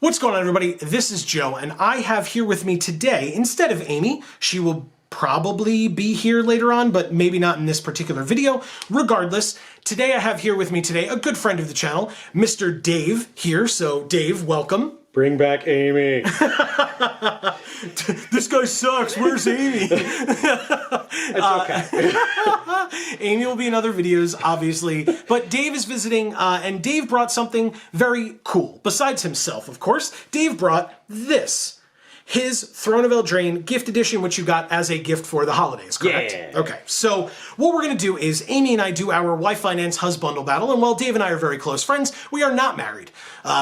What's going on, everybody? This is Joe, and I have here with me today, instead of Amy, she will probably be here later on, but maybe not in this particular video. Regardless, today I have here with me today a good friend of the channel, Mr. Dave here. So Dave, welcome. Bring back Amy. This guy sucks. Where's Amy? It's okay. Amy will be in other videos, obviously, but Dave is visiting, and Dave brought something very cool. Besides himself, of course, Dave brought this. His Throne of Eldraine gift edition, which you got as a gift for the holidays, correct? Yeah. Okay, so what we're going to do is Amy and I do our Why Finance Husbundle battle, and while Dave and I are very close friends, we are not married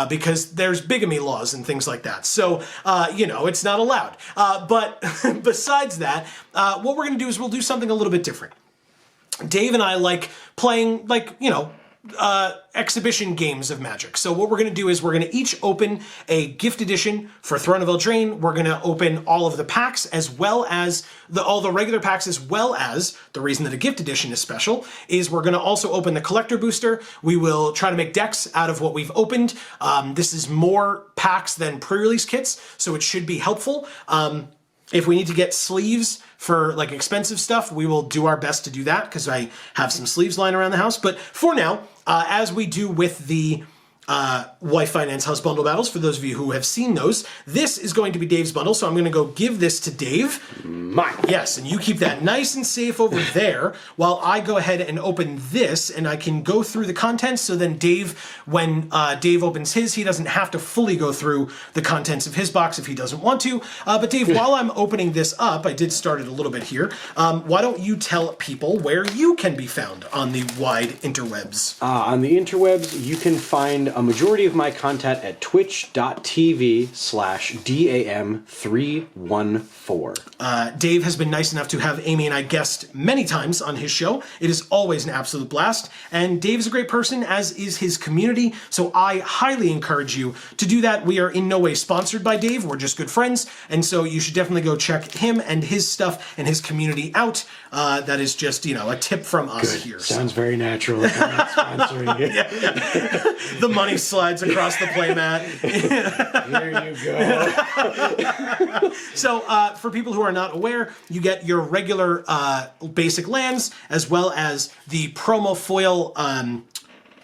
because there's bigamy laws and things like that. So, you know, it's not allowed. But besides that, what we're going to do is we'll do something a little bit different. Dave and I like playing, like, you know, exhibition games of Magic. So what we're going to do is we're going to each open a gift edition for Throne of Eldraine. We're going to open all of the packs as well as all the regular packs, as well as the reason that a gift edition is special is we're going to also open the collector booster. We will try to make decks out of what we've opened. This is more packs than pre-release kits, so it should be helpful. If we need to get sleeves for like expensive stuff, we will do our best to do that because I have some sleeves lying around the house. But for now, as we do with the Why Finance House Bundle battles, for those of you who have seen those, this is going to be Dave's bundle. So I'm going to go give this to Dave. Mine. Yes, and you keep that nice and safe over there while I go ahead and open this, and I can go through the contents. So then Dave, when Dave opens his, he doesn't have to fully go through the contents of his box if he doesn't want to. But Dave, while I'm opening this up, I did start it a little bit here. Why don't you tell people where you can be found on the wide interwebs? On the interwebs, you can find a majority of my content at twitch.tv/DAM314. Dave has been nice enough to have Amy and I guest many times on his show. It is always an absolute blast. And Dave is a great person, as is his community. So I highly encourage you to do that. We are in no way sponsored by Dave. We're just good friends. And so you should definitely go check him and his stuff and his community out. That is just, you know, a tip from us here. Sounds very natural. Like I'm not sponsoring it. Yeah. The money slides across the playmat. Here you go. So for people who are not aware, you get your regular basic lands as well as the promo foil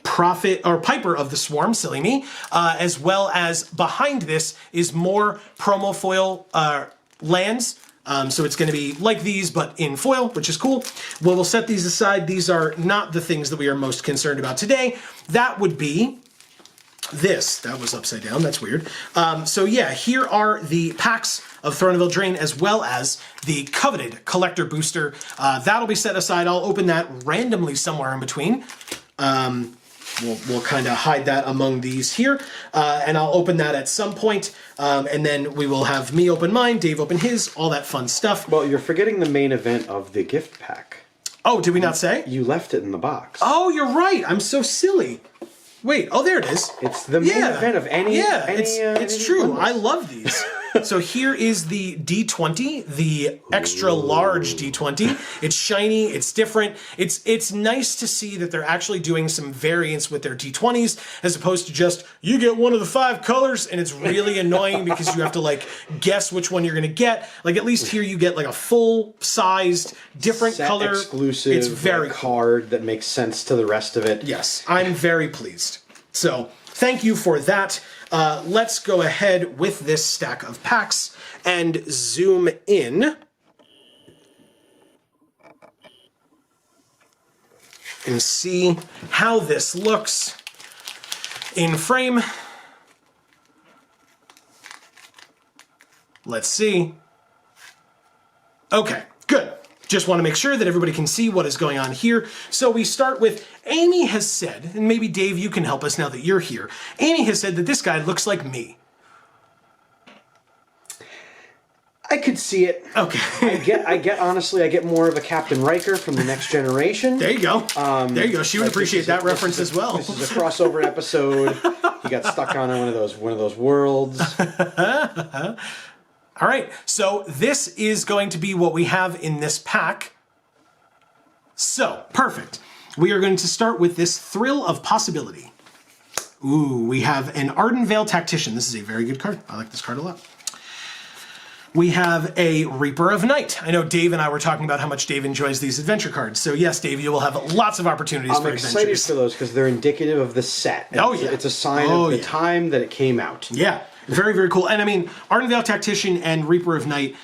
Prophet or Piper of the Swarm, silly me, as well as behind this is more promo foil lands. So it's going to be like these, but in foil, which is cool. Well, we'll set these aside. These are not the things that we are most concerned about today. That would be this. That was upside down. That's weird. So yeah, here are the packs of Throne of Eldraine as well as the coveted collector booster. That'll be set aside. I'll open that randomly somewhere in between. We'll kind of hide that among these here, and I'll open that at some point, and then we will have me open mine, Dave open his, all that fun stuff. Well, you're forgetting the main event of the gift pack. Oh, did we not say? You left it in the box. Oh, you're right. I'm so silly. Wait, oh, there it is. It's the main event of any. Yeah, any, it's true. I love these. So here is the D20, the extra large D20. It's shiny, it's different. It's nice to see that they're actually doing some variance with their D20s as opposed to just, you get one of the 5 colors, and it's really annoying because you have to like guess which one you're gonna get. Like at least here you get like a full-sized, different set color. Exclusive it's very card that makes sense to the rest of it. Yes, I'm very pleased. So thank you for that. Let's go ahead with this stack of packs and zoom in. And see how this looks in frame. Let's see. Okay, good. Just want to make sure that everybody can see what is going on here. So we start with, Amy has said, and maybe Dave, you can help us now that you're here. Amy has said that this guy looks like me. I could see it. Okay. I get honestly, I get more of a Captain Riker from The Next Generation. There you go. There you go. She would appreciate that reference as well. This is a crossover episode. He got stuck on one of those worlds. All right, so this is going to be what we have in this pack. So, perfect. We are going to start with this Thrill of Possibility. Ooh, we have an Ardenvale Tactician. This is a very good card. I like this card a lot. We have a Reaper of Night. I know Dave and I were talking about how much Dave enjoys these adventure cards. So yes, Dave, you will have lots of opportunities for adventures. I'm excited for those because they're indicative of the set. It's a sign of the time that it came out. Yeah, very, very cool. And I mean, Ardenvale Tactician and Reaper of Night,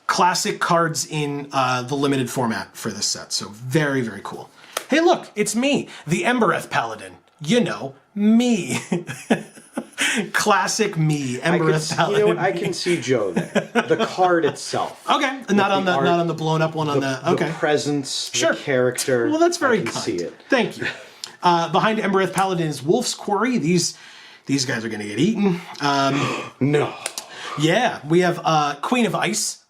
classic cards in the limited format for this set. So very, very cool. Hey, look, it's me, the Embereth Paladin. You know, me. Classic me, Embereth Paladin. You know what? I can see Joe there. The card itself. Okay, not on the blown up one. The presence, the character. Well, that's very kind. See it. Thank you. Behind Embereth Paladin is Wolf's Quarry. These guys are going to get eaten. No. Yeah, we have Queen of Ice.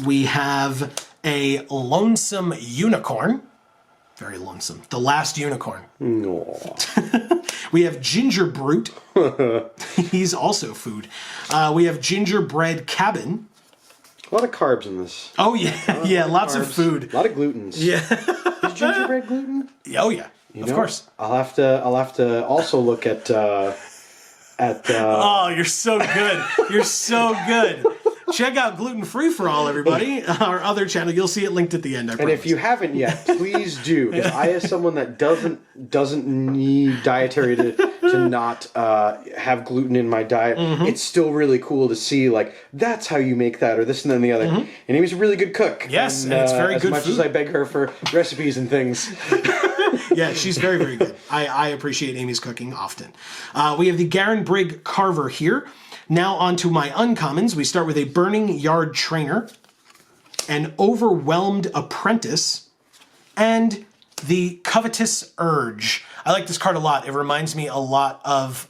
We have a Lonesome Unicorn. Very lonesome. The Last Unicorn. No. We have Ginger Brute. He's also food. We have Gingerbread Cabin. A lot of carbs in this. Oh yeah, yeah, lots of food. A lot of glutens. Yeah. Is gingerbread gluten? Oh yeah, of course. I'll have to also look at. Oh, you're so good. You're so good. Check out Gluten Free for All, everybody. Our other channel. You'll see it linked at the end. I promise. And if you haven't yet, please do. Because I, as someone that doesn't need dietary to not have gluten in my diet, it's still really cool to see, like, that's how you make that, or this and then the other. And Amy's a really good cook. Yes, and it's very good food. As much as I beg her for recipes and things. Yeah, she's very, very good. I appreciate Amy's cooking often. We have the Garen Brigg Carver here. Now on to my uncommons. We start with a Burning Yard Trainer, an Overwhelmed Apprentice, and the Covetous Urge. I like this card a lot. It reminds me a lot of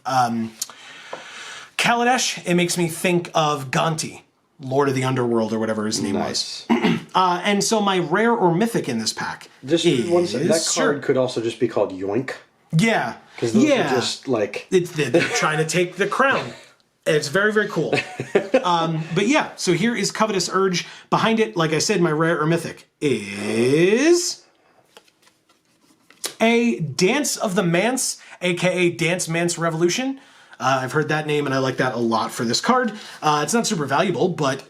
Kaladesh. It makes me think of Gonti, Lord of the Underworld, or whatever his name was. And so my rare or mythic in this pack that card could also just be called Yoink. Yeah. Because those are just like... They're trying to take the crown. It's very, very cool. But yeah, so here is Covetous Urge. Behind it, like I said, my rare or mythic is a Dance of the Manse, aka Dance Manse Revolution. I've heard that name and I like that a lot for this card. It's not super valuable, but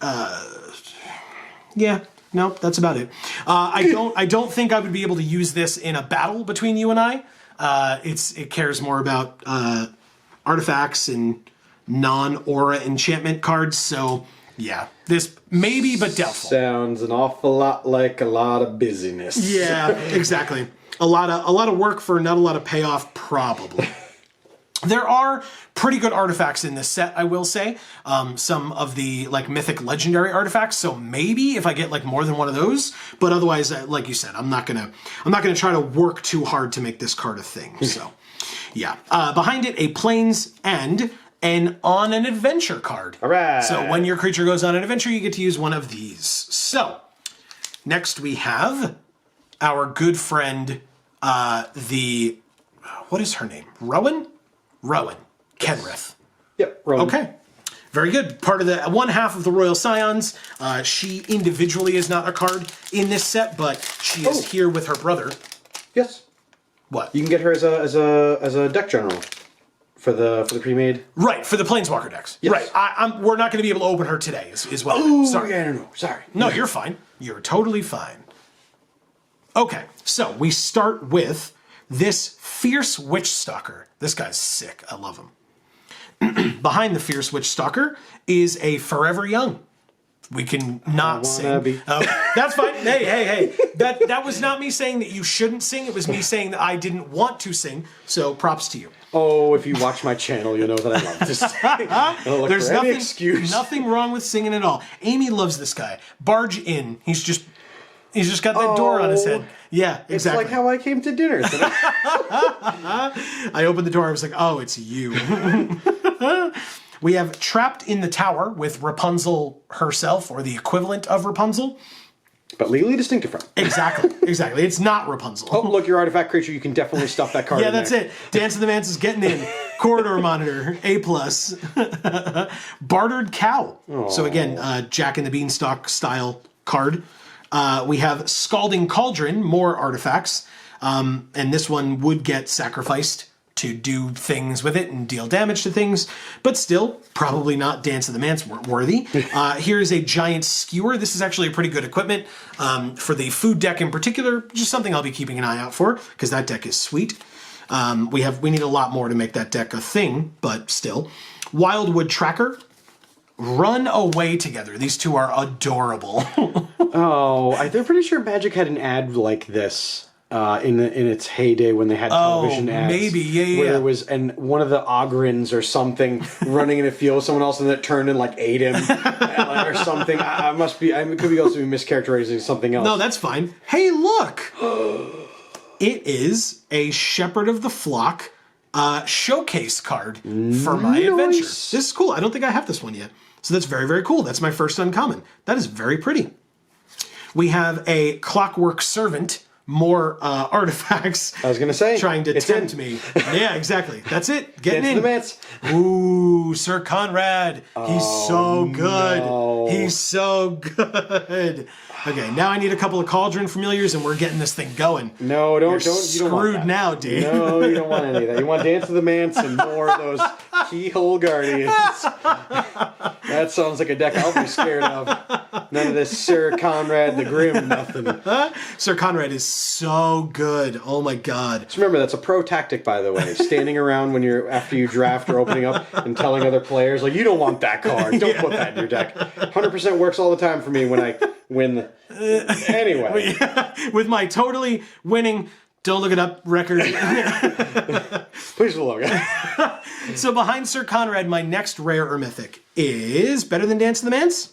yeah, no, that's about it. I don't think I would be able to use this in a battle between you and I. It cares more about artifacts and non-aura enchantment cards, so yeah, this maybe, but doubtful. Sounds an awful lot like a lot of busyness. Yeah, exactly. A lot of work for not a lot of payoff, probably. There are pretty good artifacts in this set, I will say. Some of the like mythic legendary artifacts, so maybe if I get like more than one of those, but otherwise, like you said, I'm not gonna try to work too hard to make this card a thing. So yeah, behind it, a Plains and an On an Adventure card. All right. So when your creature goes on an adventure, you get to use one of these. So next we have our good friend, what is her name? Rowan? Kenrith. Yep, Rowan. Okay. Very good. Part of the one half of the Royal Scions. She individually is not a card in this set, but she is here with her brother. Yes. What? You can get her as a deck general. For the pre-made? Right, for the Planeswalker decks. Yes. Right, we're not going to be able to open her today as well. Oh, sorry. Yeah, no, sorry. No, you're fine. You're totally fine. Okay, so we start with this Fierce Witch Stalker. This guy's sick. I love him. Behind the Fierce Witch Stalker is a Forever Young. We can not sing. That's fine. Hey. That was not me saying that you shouldn't sing. It was me saying that I didn't want to sing. So props to you. Oh, if you watch my channel, you'll know that I love to sing. There's nothing wrong with singing at all. Amy loves this guy. Barge in. He's just got that door on his head. Yeah, exactly. It's like how I came to dinner today. I opened the door. I was like, oh, it's you. We have Trapped in the Tower with Rapunzel herself, or the equivalent of Rapunzel. But legally distinctive from. Exactly. It's not Rapunzel. Oh, look, your artifact creature, you can definitely stuff that card in that's there. it. Dance of the Manse is getting in. Corridor Monitor, A+. Bartered Cow. Aww. So again, Jack and the Beanstalk style card. We have Scalding Cauldron, more artifacts. And this one would get sacrificed to do things with it and deal damage to things, but still probably not Dance of the Manse worthy. Here's a giant skewer. This is actually a pretty good equipment for the food deck in particular, just something I'll be keeping an eye out for because that deck is sweet. We need a lot more to make that deck a thing, but still. Wildwood Tracker. Run Away Together. These two are adorable. They're pretty sure Magic had an ad like this in its heyday when they had television ads. Maybe, yeah. Where there was one of the Ogrins or something running in a field with someone else and that turned and like ate him or something. I could be also be mischaracterizing something else. No, that's fine. Hey, look! It is a Shepherd of the Flock showcase card for my adventure. This is cool. I don't think I have this one yet. So that's very, very cool. That's my first uncommon. That is very pretty. We have a Clockwork Servant. More artifacts. I was going to say. Trying to tempt me. Yeah, exactly. That's it. Getting in. The Manse. Ooh, Sir Conrad. He's so good. No. He's so good. Okay, now I need a couple of Cauldron Familiars and we're getting this thing going. No, You're you don't want screwed that. now, dude. No, you don't want any of that. You want Dance of the Manse and more of those Keyhole Guardians. That sounds like a deck I'll be scared of. None of this Sir Conrad the Grim, nothing. Sir Conrad is so good. Oh my god. Just remember, that's a pro tactic, by the way. Standing around after you draft or opening up and telling other players, like, you don't want that card. Don't put that in your deck. 100% works all the time for me when I win. Anyway. With my totally winning, don't look it up record. Please look. So behind Sir Conrad, my next rare or mythic is better than Dance of the Manse.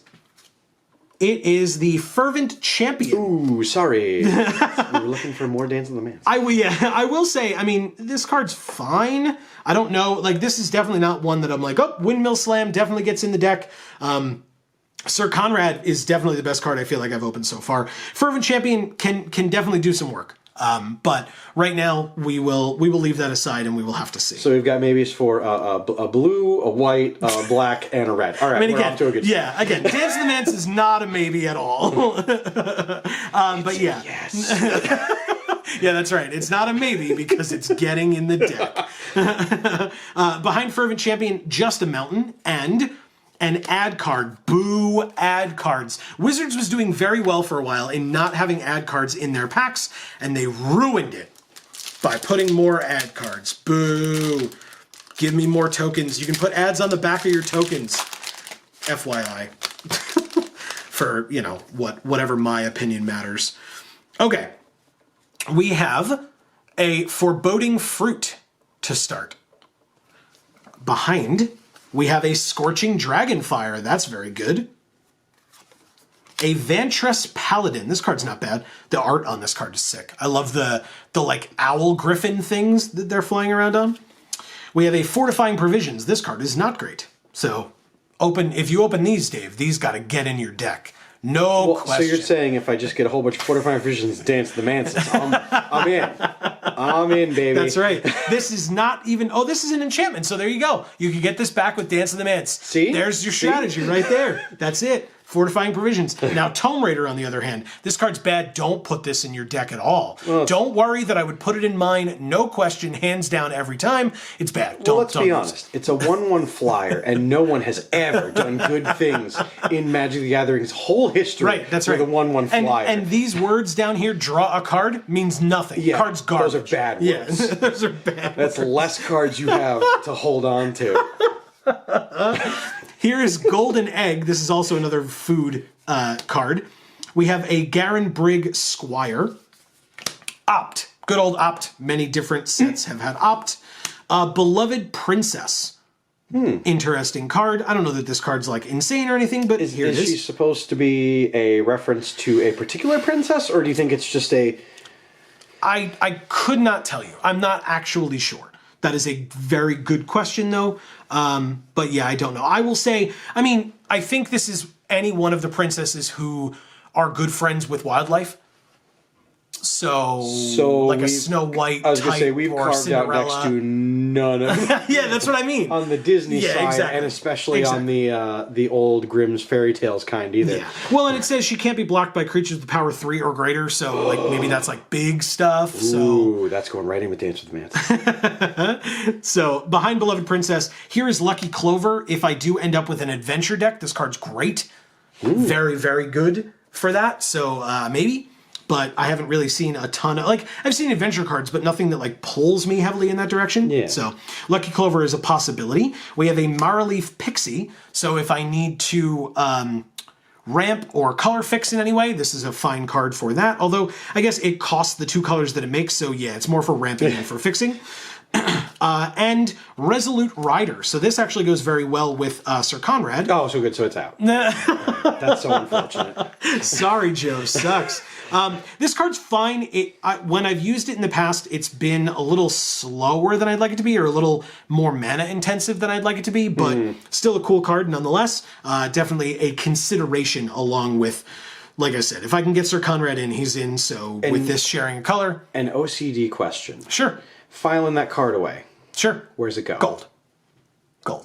It is the Fervent Champion. Ooh, sorry. We were looking for more Dance of the Manse. I will say, I mean, this card's fine. I don't know, like, this is definitely not one that I'm like, oh, Windmill Slam definitely gets in the deck. Sir Conrad is definitely the best card I feel like I've opened so far. Fervent Champion can definitely do some work. But right now we will leave that aside and we will have to see. So we've got maybes for a blue, a white, a black, and a red. All right, we're off to a good start. Yeah, again, Dance of the Manse is not a maybe at all. But yeah. Yes. Yeah, that's right. It's not a maybe because it's getting in the deck. Behind Fervent Champion, just a mountain and an ad card. Boo, ad cards. Wizards was doing very well for a while in not having ad cards in their packs, and they ruined it by putting more ad cards. Boo. Give me more tokens. You can put ads on the back of your tokens. FYI. For, whatever my opinion matters. Okay. We have a Foreboding Fruit to start. Behind, we have a Scorching Dragonfire. That's very good. A Vantress Paladin. This card's not bad. The art on this card is sick. I love the like owl griffin things that they're flying around on. We have a Fortifying Provisions. This card is not great. So if you open these, Dave, these got to get in your deck. No question. So you're saying if I just get a whole bunch of Fortifying Provisions, Dance of the Manses, I'm in. I'm in, baby. That's right. This is not even... Oh, this is an enchantment, so there you go. You can get this back with Dance of the Manse. See? There's your strategy right there. That's it. Fortifying Provisions. Now, Tome Raider, on the other hand, this card's bad. Don't put this in your deck at all. Well, don't worry that I would put it in mine. No question, hands down every time. It's bad. Let's be honest. It's a 1/1 flyer, and no one has ever done good things in Magic the Gathering's whole history. Right, that's right. With a 1/1 flyer. And these words down here, draw a card, means nothing. Yeah, card's garbage. Those are bad words. Yeah, those are bad That's words. less cards you have to hold on to. Here is Golden Egg. This is also another food card. We have a Garen Brigg Squire. Opt. Good old Opt. Many different sets have had Opt. Beloved Princess. Interesting card. I don't know that this card's like insane or anything, but here it is. Is she supposed to be a reference to a particular princess, or do you think it's just a... I could not tell you. I'm not actually sure. That is a very good question, though. But yeah, I don't know. I will say, I think this is any one of the princesses who are good friends with wildlife. So like a we've- Snow White I was going to say, type we've or carved Cinderella. out next to none of Yeah, that's what I mean. on the Disney Yeah, side, exactly. and especially on the old Grimm's Fairy Tales kind either. Yeah. Well, and it says she can't be blocked by creatures with power 3 or greater, so like maybe that's like big stuff. So Ooh, that's going right in with Dance with the Mantis. So, behind Beloved Princess, here is Lucky Clover. If I do end up with an adventure deck, this card's great. Very, very good for that. So, maybe. But I haven't really seen a ton of... Like, I've seen adventure cards, but nothing that, like, pulls me heavily in that direction. Yeah. So, Lucky Clover is a possibility. We have a Maraleaf Pixie. So, if I need to... ramp or color fix in any way, this is a fine card for that. Although, I guess it costs the 2 colors that it makes, so yeah, it's more for ramping than for fixing. And Resolute Rider. So this actually goes very well with Sir Conrad. Oh, so good, so it's out. That's so unfortunate. Sorry, Joe, sucks. This card's fine. When I've used it in the past, it's been a little slower than I'd like it to be, or a little more mana intensive than I'd like it to be, but still a cool card nonetheless. Definitely a consideration along with, like I said, if I can get Sir Conrad in, he's in, so with this sharing a color. An OCD question. Sure. Filing that card away. Sure. Where's it go? Gold.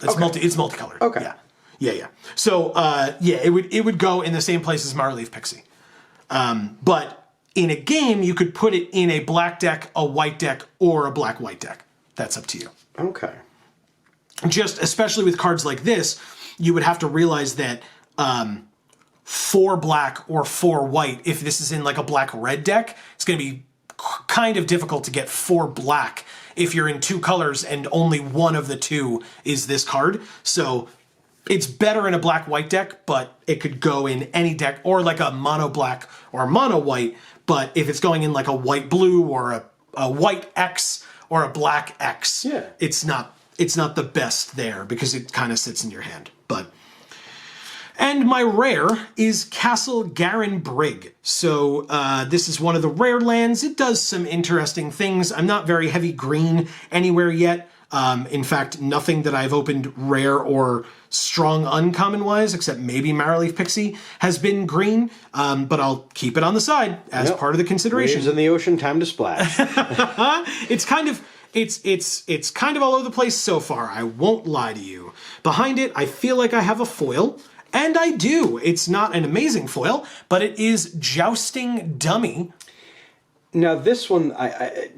It's it's multicolored. Okay. Yeah. So it would go in the same place as Maraleaf Pixie. But in a game, you could put it in a black deck, a white deck, or a black-white deck. That's up to you. Okay. Just especially with cards like this, you would have to realize that 4 black or 4 white, if this is in like a black-red deck, it's going to be kind of difficult to get 4 black if you're in 2 colors and only one of the 2 is this card. So it's better in a black-white deck, but it could go in any deck, or like a mono-black or mono-white. But if it's going in like a white-blue or a white X or a black X, it's not the best there because it kind of sits in your hand. And my rare is Castle Garin Brig. So this is one of the rare lands. It does some interesting things. I'm not very heavy green anywhere yet. In fact, nothing that I've opened rare or strong uncommon wise, except maybe Maraleaf Pixie, has been green. But I'll keep it on the side as part of the consideration. Waves in the ocean, time to splash. It's kind of all over the place so far. I won't lie to you. Behind it, I feel like I have a foil. And I do. It's not an amazing foil, but it is Jousting Dummy. Now this one, I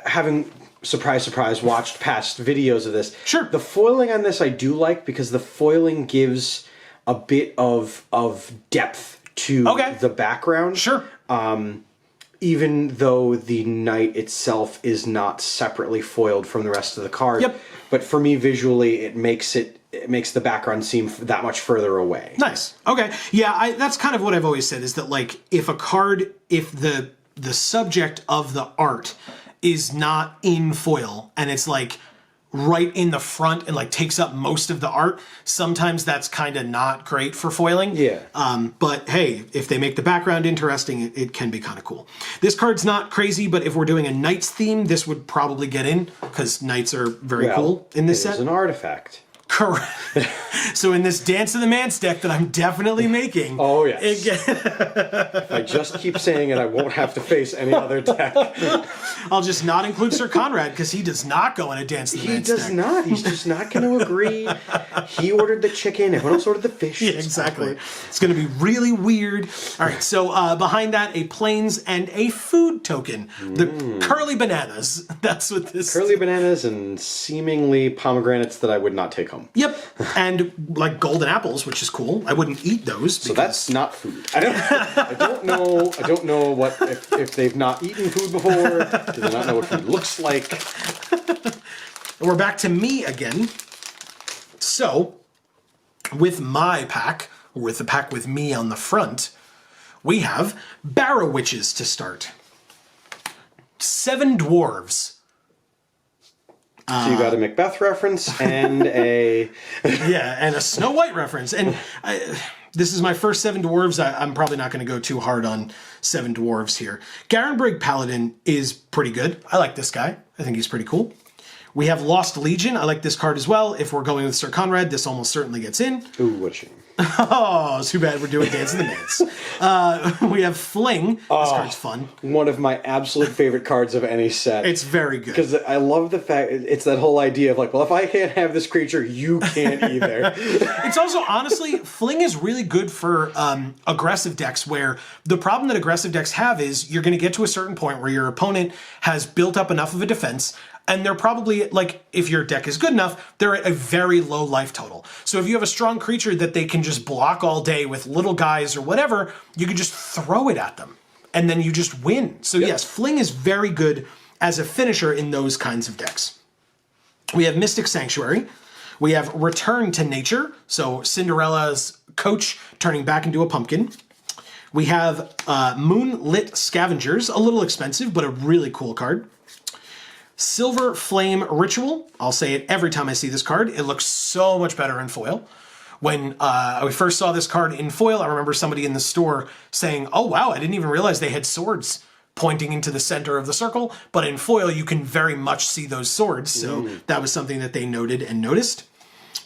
having, surprise, watched past videos of this. Sure. The foiling on this I do like because the foiling gives a bit of depth to the background. Sure. Even though the knight itself is not separately foiled from the rest of the card. Yep. But for me, visually, it makes the background seem that much further away. Nice. Okay. Yeah, that's kind of what I've always said, is that like if the subject of the art is not in foil and it's like right in the front and like takes up most of the art, sometimes that's kind of not great for foiling. Yeah. But hey, if they make the background interesting, it can be kind of cool. This card's not crazy, but if we're doing a Knights theme, this would probably get in because Knights are very cool in this set. It's an artifact. Correct. So in this Dance of the Mantis deck that I'm definitely making... Oh, yes. If I just keep saying it, I won't have to face any other deck. I'll just not include Sir Conrad because he does not go in a Dance of the Mantis deck. He does not. He's just not going to agree. He ordered the chicken. Everyone else ordered the fish. Yeah, exactly. It's going to be really weird. All right, so behind that, a plains and a food token. The curly bananas. That's what this... Curly bananas and seemingly pomegranates that I would not take home. Yep, and like golden apples, which is cool. I wouldn't eat those. So that's not food. I don't know what if they've not eaten food before. Do they not know what food looks like? We're back to me again. So, with my pack, or with the pack with me on the front, we have Barrow Witches to start. 7 dwarves. So you got a Macbeth reference and a... Yeah, and a Snow White reference. And this is my first 7 dwarves. I'm probably not going to go too hard on 7 dwarves here. Garenbrig Paladin is pretty good. I like this guy. I think he's pretty cool. We have Lost Legion. I like this card as well. If we're going with Sir Conrad, this almost certainly gets in. Ooh, what a shame. Oh, it's too bad we're doing Dance of the Mance. We have Fling. This card's fun. One of my absolute favorite cards of any set. It's very good. Because I love the fact, it's that whole idea of like, well, if I can't have this creature, you can't either. It's also, honestly, Fling is really good for aggressive decks, where the problem that aggressive decks have is you're going to get to a certain point where your opponent has built up enough of a defense, and they're probably, like, if your deck is good enough, they're at a very low life total. So if you have a strong creature that they can just block all day with little guys or whatever, you can just throw it at them, and then you just win. So yes, Fling is very good as a finisher in those kinds of decks. We have Mystic Sanctuary. We have Return to Nature, so Cinderella's coach turning back into a pumpkin. We have Moonlit Scavengers, a little expensive, but a really cool card. Silver Flame Ritual. I'll say it every time I see this card. It looks so much better in foil. When we first saw this card in foil, I remember somebody in the store saying, oh wow, I didn't even realize they had swords pointing into the center of the circle. But in foil, you can very much see those swords. So that was something that they noted and noticed.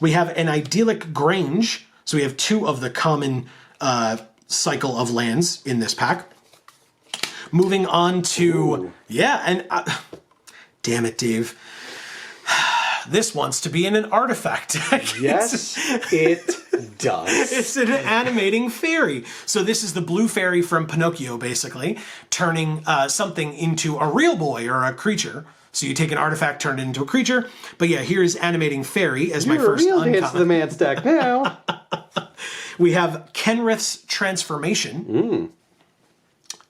We have an Idyllic Grange. So we have 2 of the common cycle of lands in this pack. Moving on to, damn it, Dave. This wants to be in an artifact deck. Yes, it does. It's an animating fairy. So this is the blue fairy from Pinocchio, basically, turning something into a real boy or a creature. So you take an artifact, turn it into a creature. But yeah, here's animating fairy as my first real uncommon. Dance of the Mance deck now. We have Kenrith's Transformation.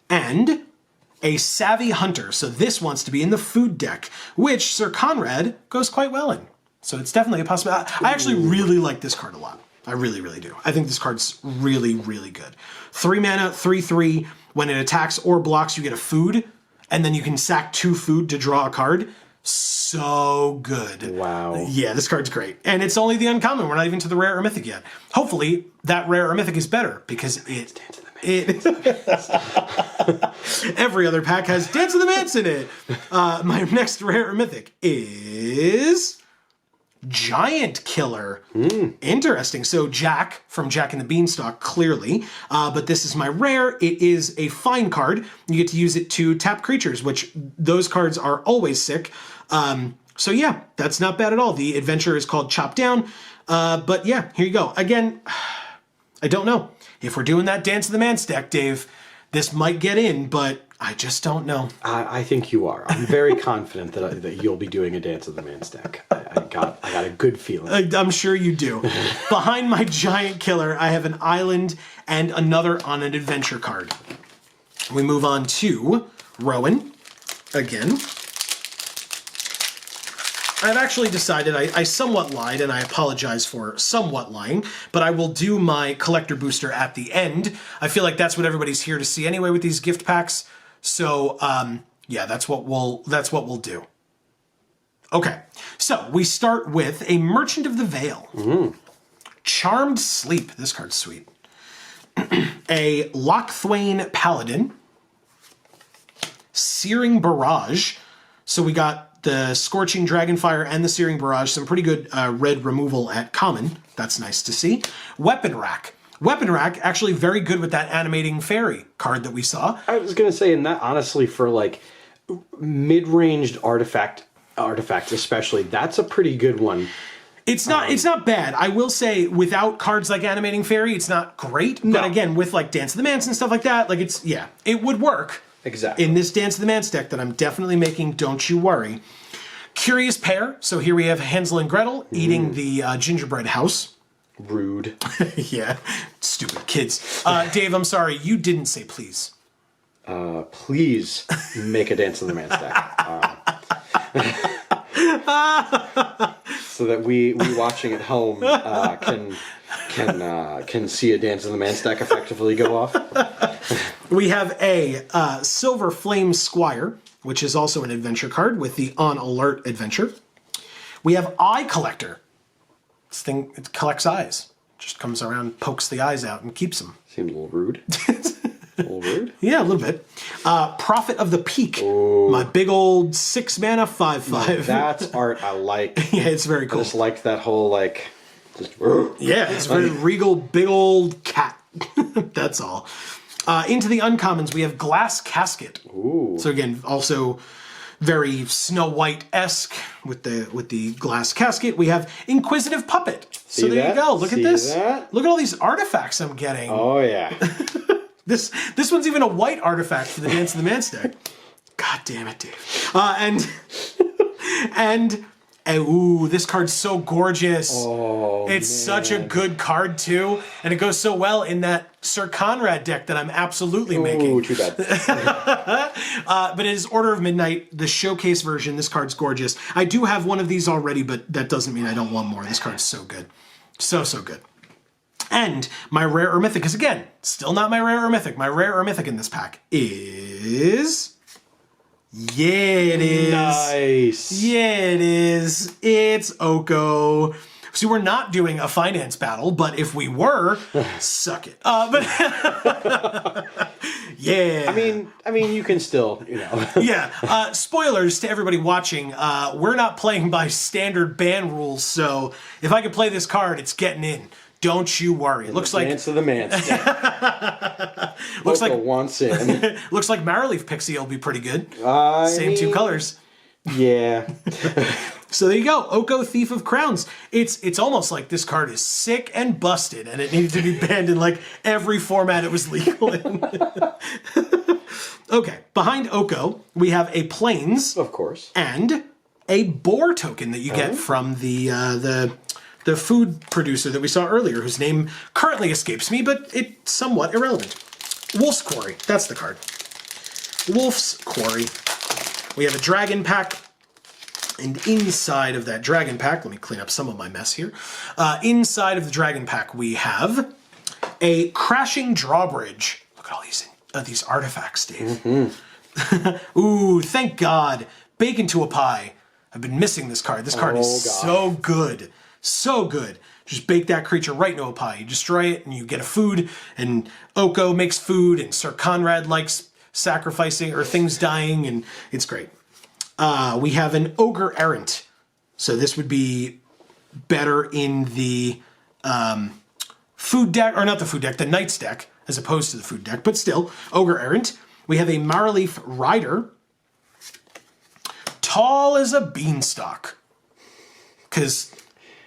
And a Savvy Hunter. So this wants to be in the food deck, which Sir Conrad goes quite well in. So it's definitely a possibility. I actually really like this card a lot. I really, really do. I think this card's really, really good. 3 mana, 3/3. When it attacks or blocks, you get a food, and then you can sack 2 food to draw a card. So good. Wow. Yeah, this card's great. And it's only the uncommon. We're not even to the rare or mythic yet. Hopefully, that rare or mythic is better, because every other pack has Dance of the Mance in it. My next rare or mythic is Giant Killer. Interesting. So Jack from Jack and the Beanstalk, clearly. But this is my rare. It is a fine card. You get to use it to tap creatures, which those cards are always sick. So yeah, that's not bad at all. The adventure is called Chop Down. But yeah, here you go. Again, I don't know. If we're doing that Dance of the Mance deck, Dave, this might get in, but I just don't know. I think you are. I'm very confident that you'll be doing a Dance of the Mance deck. I got a good feeling. I'm sure you do. Behind my Giant Killer, I have an island and another on an adventure card. We move on to Rowan again. I've actually decided, I somewhat lied, and I apologize for somewhat lying, but I will do my collector booster at the end. I feel like that's what everybody's here to see anyway with these gift packs. So, yeah, that's what we'll do. Okay, so we start with a Merchant of the Veil. Charmed Sleep. This card's sweet. A Lochthwain Paladin. Searing Barrage. So we got the Scorching Dragonfire and the Searing Barrage, some pretty good red removal at common. That's nice to see. Weapon Rack. Weapon Rack, actually very good with that Animating Fairy card that we saw. I was going to say, and that honestly for like mid-ranged artifact especially, that's a pretty good one. It's not bad. I will say, without cards like Animating Fairy, it's not great. No. But again, with like Dance of the Mance and stuff like that, like it would work. Exactly. In this Dance of the Mance deck that I'm definitely making, don't you worry. Curious Pair. So here we have Hansel and Gretel eating the gingerbread house. Rude. Yeah. Stupid kids. Dave, I'm sorry. You didn't say please. Please make a Dance of the Mance deck. So that we watching at home can see a Dance of the Mance deck effectively go off. We have a Silver Flame Squire, which is also an adventure card with the On Alert adventure. We have Eye Collector. This thing, it collects eyes. Just comes around, pokes the eyes out, and keeps them. Seems a little rude. A little rude? Yeah, a little bit. Prophet of the Peak. Ooh. My big old 6 mana 5/5. That's art I like. Yeah, it's very cool. I just like that whole like Just, Yeah, it's a very regal, big old cat. That's all. Into the uncommons, we have Glass Casket. Ooh. So again, also very Snow White-esque with the glass casket. We have Inquisitive Puppet. So there you go. Look at this. Look at all these artifacts I'm getting. Oh yeah. This one's even a white artifact for the Dance of the Mance deck. God damn it, Dave. And ooh, this card's so gorgeous. Oh, it's man. such a good card too, and it goes so well in that Sir Conrad deck that I'm absolutely making. Ooh, too bad. But it is Order of Midnight, the showcase version. This card's gorgeous. I do have one of these already, but that doesn't mean I don't want more. This card's so good. So good. And my rare or mythic, because again, still not my rare or mythic. My rare or mythic in this pack is... Yeah, it is. Nice. Yeah, it is. It's Oko. So we're not doing a finance battle, but if we were, suck it. Yeah. I mean, you can still, you know. Yeah. Spoilers to everybody watching. We're not playing by standard ban rules, so if I could play this card, it's getting in. Don't you worry. It looks like Dance of the Mance. looks like wants in. looks like Marrowleaf Pixie will be pretty good. Same two colors. Yeah. So there you go, Oko Thief of Crowns. It's almost like this card is sick and busted, and it needed to be banned in like every format it was legal in. Okay, behind Oko, we have a Plains, Of course. and a Boar token that you get from the food producer that we saw earlier, whose name currently escapes me, but it's somewhat irrelevant. Wolf's Quarry, that's the card. Wolf's Quarry. We have a dragon pack, and inside of that dragon pack, let me clean up some of my mess here. Inside of the dragon pack, we have a Crashing Drawbridge. Look at all these artifacts, Dave. Mm-hmm. Ooh, thank God. Bacon to a Pie. I've been missing this card. This card is so good. So good. Just bake that creature right into a pie. You destroy it, and you get a food, and Oko makes food, and Sir Conrad likes sacrificing or things dying, and it's great. We have an Ogre Errant. So this would be better in the food deck, or not the food deck, the Knights deck, as opposed to the food deck, but still, Ogre Errant. We have a Marrowleaf Rider. Tall as a beanstalk. Because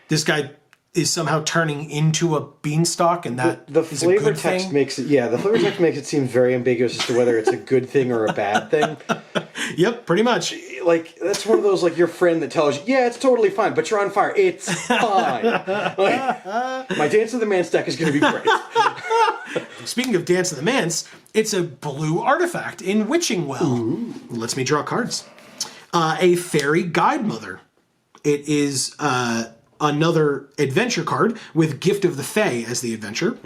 this guy is somehow turning into a beanstalk, and that the is a flavor good text thing. makes it. Yeah, the flavor text makes it seem very ambiguous as to whether it's a good thing or a bad thing. Yep, pretty much. Like, that's one of those, like, your friend that tells you, yeah, it's totally fine, but you're on fire. It's fine. Like, my Dance of the Mance deck is going to be great. Speaking of Dance of the Mance, it's a blue artifact in Witching Well. Ooh. Lets me draw cards. A Fairy Guide Mother. It is another adventure card with Gift of the Fae as the adventure.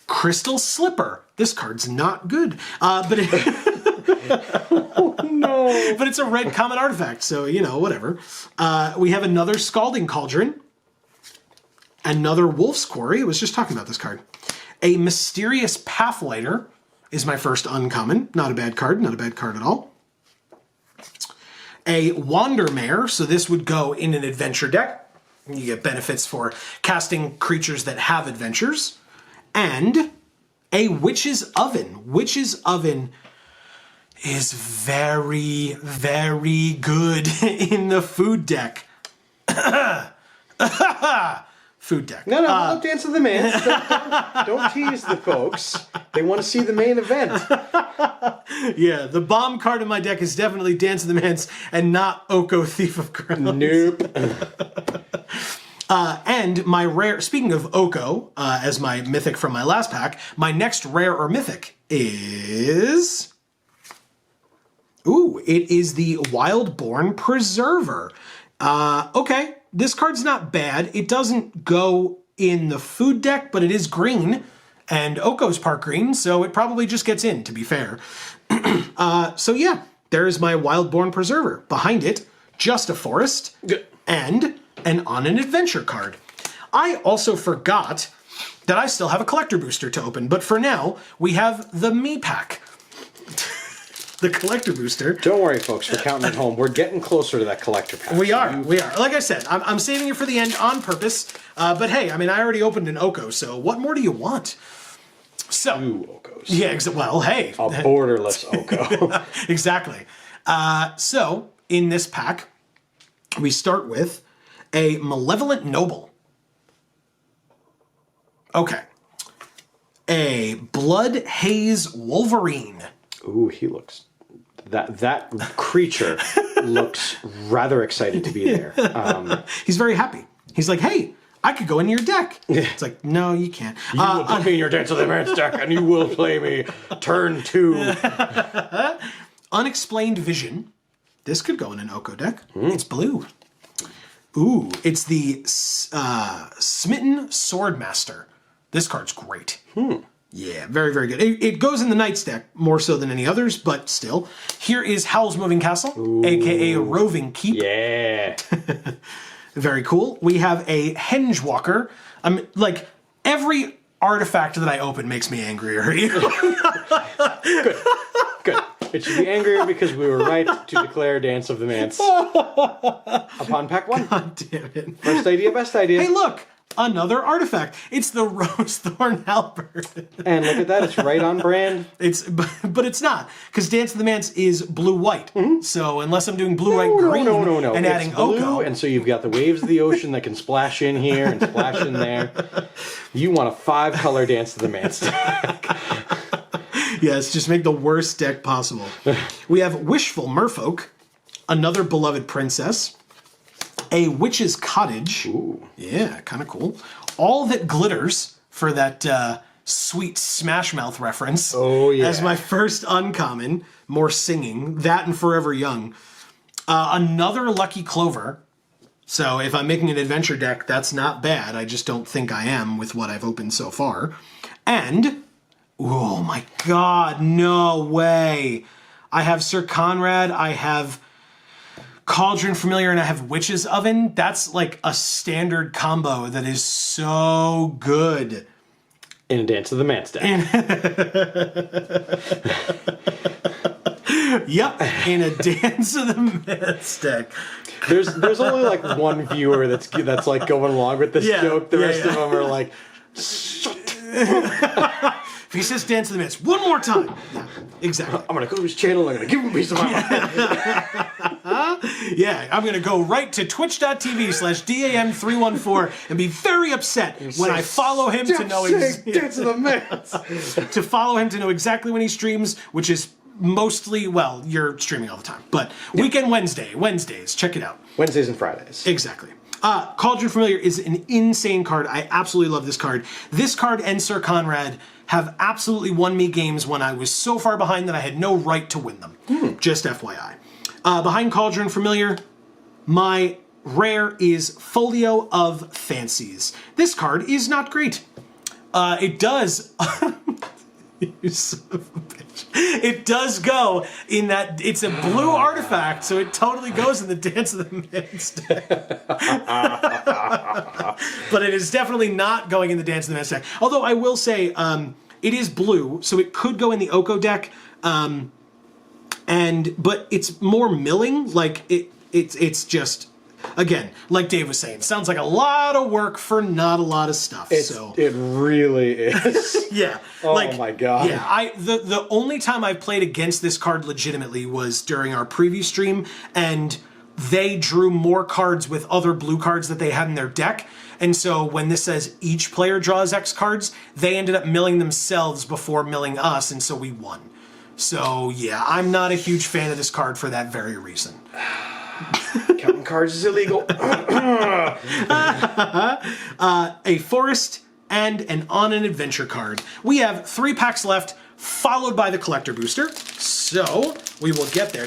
Crystal Slipper. This card's not good, but Oh, no. but it's a red common artifact, so, you know, whatever. We have another Scalding Cauldron. Another Wolf's Quarry. I was just talking about this card. A Mysterious Pathlighter is my first uncommon. Not a bad card. Not a bad card at all. A Wandermare. So this would go in an adventure deck. You get benefits for casting creatures that have adventures. And a Witch's Oven. Witch's Oven is very, very good in the food deck. Food deck. No, look, Dance of the Mance. Don't tease the folks. They want to see the main event. Yeah, the bomb card in my deck is definitely Dance of the Mance and not Oko Thief of Crowns. Nope. And my rare, speaking of Oko, as my mythic from my last pack, my next rare or mythic is... Ooh, it is the Wildborn Preserver. Okay, this card's not bad. It doesn't go in the food deck, but it is green, and Oko's part green, so it probably just gets in, to be fair. So yeah, there's my Wildborn Preserver. Behind it, just a forest, and an On an Adventure card. I also forgot that I still have a collector booster to open, but for now, we have the Me Pack. the collector booster. Don't worry, folks. We're counting at home. We're getting closer to that collector pack. We are. Like I said, I'm saving it for the end on purpose. But hey, I mean, I already opened an Oko, so what more do you want? So, 2 Okos. Yeah, well, hey. A borderless Oko. Exactly. So, in this pack, we start with a Malevolent Noble. Okay. A Blood Haze Wolverine. Ooh, he looks... That creature looks rather excited to be there. He's very happy. He's like, hey, I could go in your deck. It's like, no, you can't. You will put me in your Dance of the Man's deck, and you will play me. Turn 2. Unexplained Vision. This could go in an Oko deck. It's blue. Ooh, it's the Smitten Swordmaster. This card's great. Yeah, very, very good. It goes in the Knights deck more so than any others, but still. Here is Howl's Moving Castle, a.k.a. Roving Keep. Yeah. Very cool. We have a Hengewalker. Like, every artifact that I open makes me angrier. Good. It should be angrier because we were right to declare Dance of the Manse. Upon pack 1. God damn it. First idea, best idea. Hey, look! Another artifact. It's the Rosethorn Halberd. And look at that, it's right on brand. But it's not, because Dance of the Manse is blue-white. So unless I'm doing blue-white-green No. and adding it's blue, Oko. and so you've got the waves of the ocean that can splash in here and splash in there. You want a 5-color Dance of the Manse deck. Yes, just make the worst deck possible. We have Wishful Merfolk, another Beloved Princess, a Witch's Cottage. Ooh. Yeah, kind of cool. All That Glitters, for that sweet Smash Mouth reference. Oh, yeah. As my first uncommon, more singing. That and Forever Young. Another Lucky Clover. So if I'm making an adventure deck, that's not bad. I just don't think I am with what I've opened so far. And, oh my god, no way. I have Sir Conrad, I have Cauldron Familiar, and I have Witch's Oven. That's like a standard combo that is so good. In a Dance of the Manse deck. Yep, in a Dance of the Manse deck. There's only like one viewer that's like going along with this joke. The rest of them are like, shut. If he says Dance of the Manse one more time. Yeah, exactly. I'm going to go to his channel, I'm going to give him a piece of my mind. Yeah, I'm going to go right to twitch.tv/DAM314 and be very upset when I follow him to know Dance of the Manse. to follow him to know exactly when he streams, which is mostly, well, you're streaming all the time, but Weekend Wednesdays, check it out. Wednesdays and Fridays. Exactly. Cauldron Familiar is an insane card. I absolutely love this card. This card and Sir Conrad have absolutely won me games when I was so far behind that I had no right to win them. Just FYI. Behind Cauldron Familiar, my rare is Folio of Fancies. This card is not great. It does... You son of a bitch. It does go in that it's a blue artifact, so it totally goes in the Dance of the Manse deck. But it is definitely not going in the Dance of the Manse deck. Although I will say, it is blue, so it could go in the Oko deck. But it's more milling. Like it's just. Again, like Dave was saying, sounds like a lot of work for not a lot of stuff. It really is. Yeah. Oh my god. Yeah, the only time I've played against this card legitimately was during our preview stream, and they drew more cards with other blue cards that they had in their deck. And so when this says each player draws X cards, they ended up milling themselves before milling us, and so we won. So yeah, I'm not a huge fan of this card for that very reason. Counting cards is illegal. A Forest and an On an Adventure card. We have 3 packs left, followed by the Collector Booster. So we will get there.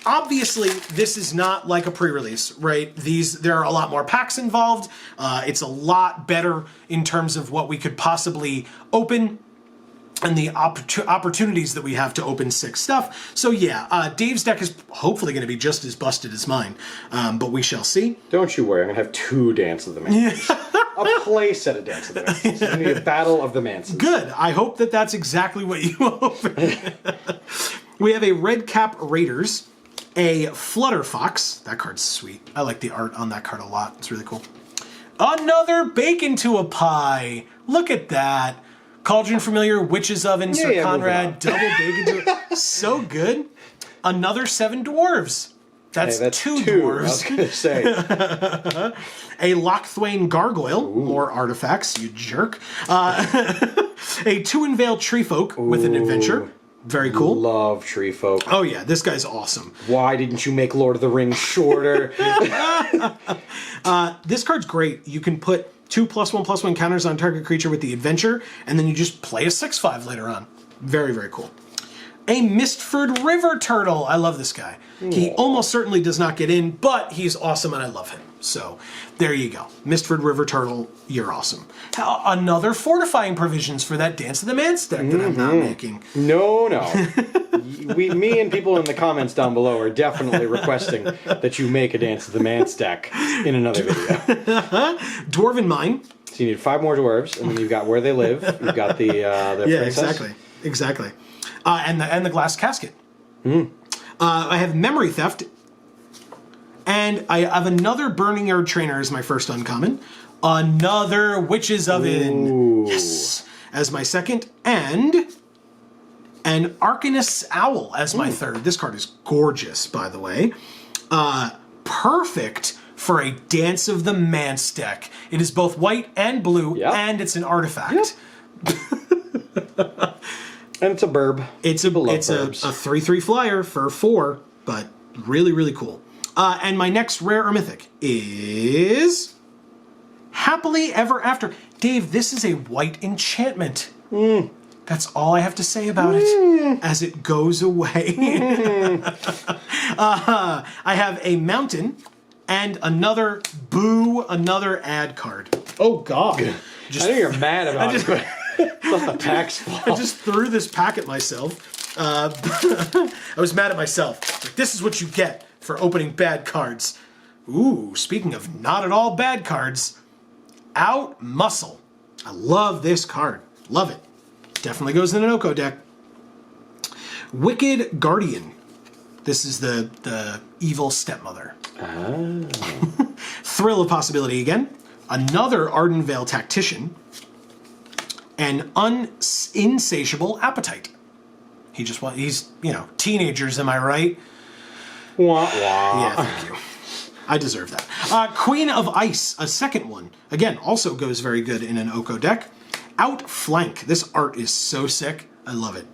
Obviously, this is not like a pre-release, right? There are a lot more packs involved. It's a lot better in terms of what we could possibly open and the opportunities that we have to open 6 stuff. So yeah, Dave's deck is hopefully going to be just as busted as mine, but we shall see. Don't you worry, I'm going to have 2 Dance of the Manse. A play set of Dance of the Manse. It's going to be a battle of the Manses. Good. I hope that that's exactly what you open. We have a Red Cap Raiders, a Flutter Fox. That card's sweet. I like the art on that card a lot. It's really cool. Another Bacon to a Pie. Look at that. Cauldron Familiar, Witch's Oven, Sir Conrad, double bacon to a... So good. Another 7 Dwarves. That's two dwarves. I was going to say. A Lochthwain Gargoyle. Ooh. More artifacts, you jerk. A Two Veil Treefolk with an adventure. Very cool. Love Treefolk. Oh yeah, this guy's awesome. Why didn't you make Lord of the Rings shorter? This card's great. You can put 2+1/+1 counters on target creature with the adventure, and then you just play a 6/5 later on. Very, very cool. A Mistford River Turtle. I love this guy. Aww. He almost certainly does not get in, but he's awesome and I love him. So there you go. Mistford River Turtle, you're awesome. Another fortifying provisions for that Dance of the Man's deck that I'm not making. No. Me and people in the comments down below are definitely requesting that you make a Dance of the Man's deck in another video. Dwarven Mine. So you need 5 more dwarves, and then you've got Where They Live. You've got the princess. Exactly. And the Glass Casket. I have Memory Theft. And I have another Burning Yard Trainer as my first uncommon. Another Witch's Oven. Ooh. Yes. As my second. And an Arcanist Owl as my third. This card is gorgeous, by the way. Perfect for a Dance of the Manse deck. It is both white and blue, and it's an artifact. Yep. And it's a burb. It's a 3/3 flyer for 4, but really, really cool. And my next rare or mythic is Happily Ever After. Dave, this is a white enchantment. That's all I have to say about it as it goes away. I have a Mountain and another ad card. Oh, God. I know you're mad about it, but let the packs fall. I just threw this pack at myself. I was mad at myself. Like, this is what you get for opening bad cards. Ooh, speaking of not at all bad cards, Out Muscle. I love this card. Love it. Definitely goes in an Oko deck. Wicked Guardian. This is the evil stepmother. Oh. Thrill of Possibility again. Another Ardenvale Tactician. An Insatiable Appetite. He's, teenagers, am I right? Wah, wah. Yeah, thank you. I deserve that. Queen of Ice, a second one. Again, also goes very good in an Oko deck. Outflank. This art is so sick. I love it.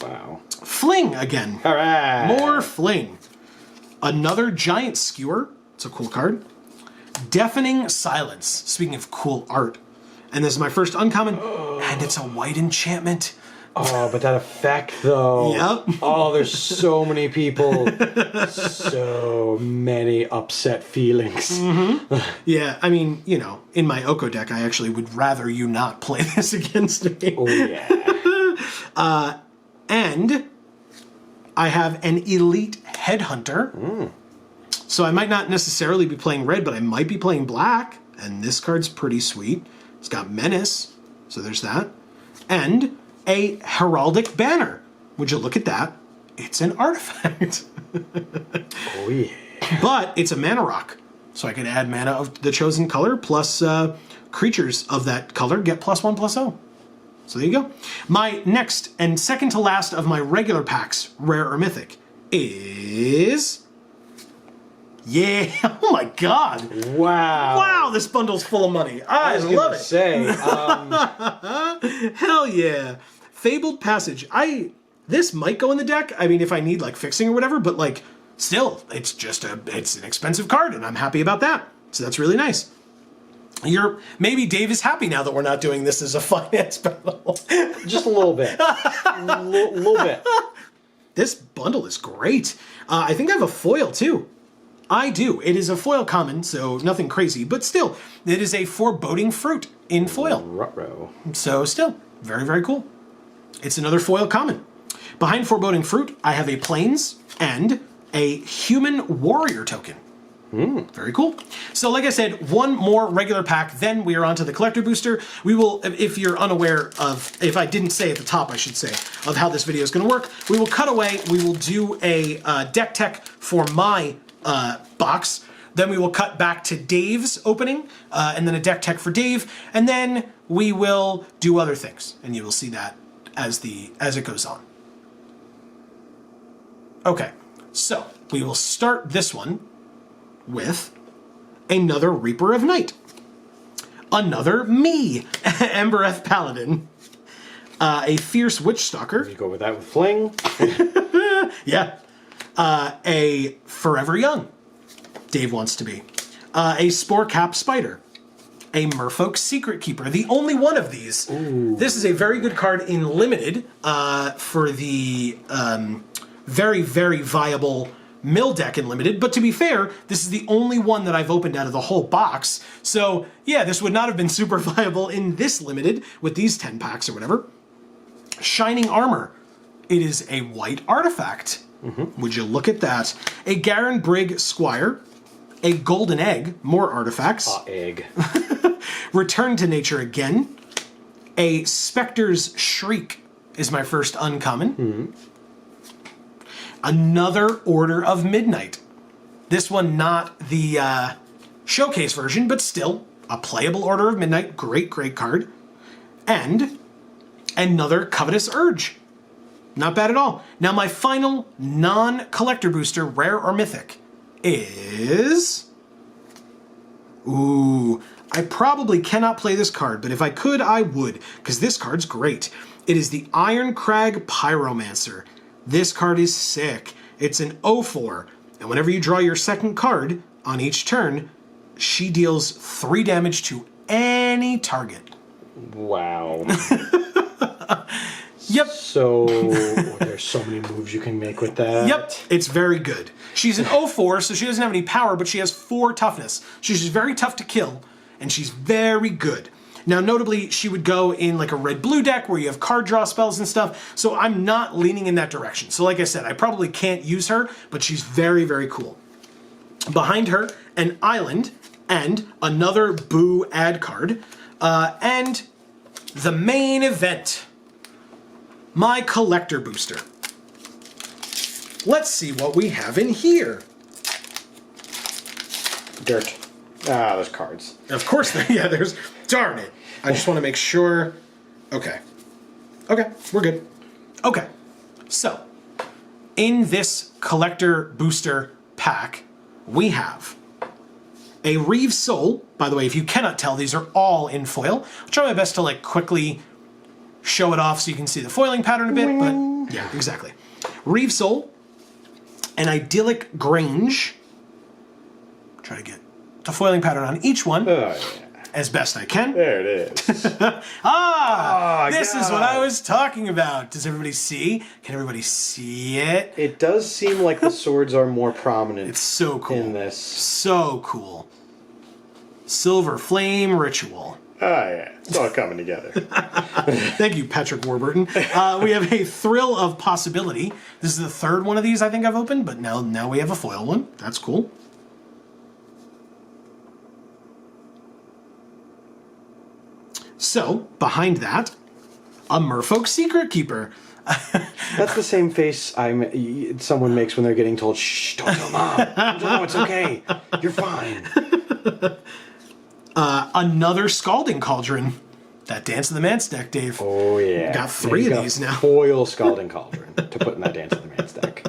Wow. Fling again. All right. More Fling. Another Giant Skewer. It's a cool card. Deafening Silence. Speaking of cool art. And this is my first uncommon. And it's a white enchantment. Oh, but that effect, though. Yep. Oh, there's so many people. So many upset feelings. Mm-hmm. Yeah, I mean, in my Oko deck, I actually would rather you not play this against me. Oh, yeah. And I have an Elite Headhunter. So I might not necessarily be playing red, but I might be playing black. And this card's pretty sweet. It's got Menace, so there's that. And a Heraldic Banner. Would you look at that? It's an artifact. Oh, yeah. But it's a mana rock. So I can add mana of the chosen color plus creatures of that color get +1/+0. So there you go. My next and second to last of my regular packs, rare or mythic, is... Yeah, oh my God. Wow. Wow, this bundle's full of money. I love it. Hell yeah. Fabled Passage. This might go in the deck. I mean, if I need fixing or whatever, but still, it's an expensive card and I'm happy about that. So that's really nice. Maybe Dave is happy now that we're not doing this as a finance battle. Just a little bit. A little bit. This bundle is great. I think I have a foil too. I do. It is a foil common, so nothing crazy, but still, it is a Foreboding Fruit in foil. Ruh-roh. So still, very, very cool. It's another foil common. Behind Foreboding Fruit, I have a Plains and a Human Warrior token. Very cool. So like I said, one more regular pack, then we are on to the collector booster. We will, if you're unaware of, if I didn't say at the top, I should say, of how this video is going to work, we will cut away, we will do a deck tech for my box, then we will cut back to Dave's opening, and then a deck tech for Dave, and then we will do other things, and you will see that as it goes on. Okay, so we will start this one with another Reaper of Night. Another me, Embereth Paladin. A Fierce Witch Stalker. You go with that with Fling. Yeah. A Forever Young. Dave wants to be. A Spore Cap Spider. A Merfolk Secret Keeper. The only one of these. Ooh. This is a very good card in Limited for the very, very viable mill deck in Limited, but to be fair, this is the only one that I've opened out of the whole box. So yeah, this would not have been super viable in this Limited with these 10 packs or whatever. Shining Armor. It is a white artifact. Would you look at that? A Garen Brigg Squire. A Golden Egg. More artifacts. Egg. Return to Nature again. A Spectre's Shriek is my first uncommon. Another Order of Midnight. This one not the showcase version, but still a playable Order of Midnight. Great, great card. And another Covetous Urge. Not bad at all. Now my final non-collector booster, rare or mythic, is... Ooh, I probably cannot play this card, but if I could, I would, because this card's great. It is the Ironcrag Pyromancer. This card is sick. It's an 0/4, and whenever you draw your second card on each turn, she deals 3 damage to any target. Wow. Yep. So there's so many moves you can make with that. Yep, it's very good. She's an 0/4, so she doesn't have any power, but she has 4 toughness. She's just very tough to kill, and she's very good. Now, notably, she would go in like a red-blue deck where you have card draw spells and stuff, so I'm not leaning in that direction. So like I said, I probably can't use her, but she's very, very cool. Behind her, an island, and another Boo ad card, and the main event, my collector booster. Let's see what we have in here. Dirt. Ah, those cards. Of course, yeah, there's... Darn it. I just want to make sure... Okay. Okay, we're good. Okay. So, in this collector booster pack, we have a Reeve's Soul. By the way, if you cannot tell, these are all in foil. I'll try my best to like quickly show it off so you can see the foiling pattern a bit, but yeah, exactly. Reeve's Soul, an Idyllic Grange. Try to get the foiling pattern on each one. Oh, yeah. As best I can. There it is. This is what I was talking about. Does everybody see? Can everybody see it? It does seem like the swords are more prominent. It's so cool. In this. So cool. Silver Flame Ritual. Oh, yeah. It's all coming together. Thank you, Patrick Warburton. We have a Thrill of Possibility. This is the third one of these I think I've opened, but now we have a foil one. That's cool. So, behind that, a Merfolk Secret Keeper. That's the same face someone makes when they're getting told, shh, don't tell Mom. Don't tell Mom, it's okay. You're fine. Another Scalding Cauldron. That Dance of the Manse deck, Dave. Oh, yeah. Got 3 of these now. Foil Scalding Cauldron to put in that Dance of the Manse deck.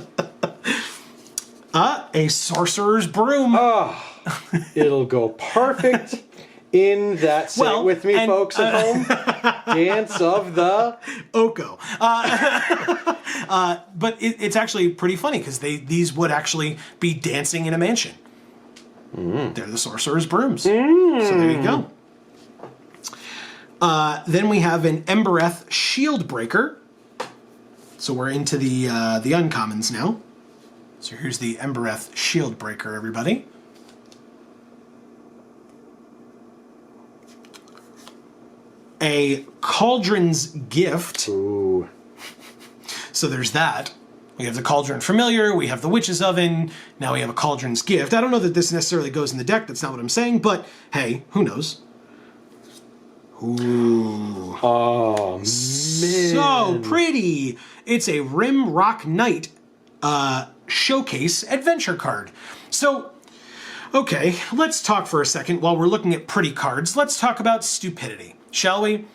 A Sorcerer's Broom. Oh, it'll go perfect in that. Say it with me, folks at home. Dance of the Oko. But it's actually pretty funny because these would actually be dancing in a mansion. They're the Sorcerer's Brooms. So there you go. Then we have an Embereth Shieldbreaker. So we're into the uncommons now. So here's the Embereth Shieldbreaker, everybody. A Cauldron's Gift. Ooh. So there's that. We have the Cauldron Familiar, we have the Witch's Oven, now we have a Cauldron's Gift. I don't know that this necessarily goes in the deck, that's not what I'm saying, but hey, who knows? Ooh. Oh, man. So pretty! It's a Rim Rock Knight showcase adventure card. So, okay, let's talk for a second while we're looking at pretty cards. Let's talk about stupidity, shall we?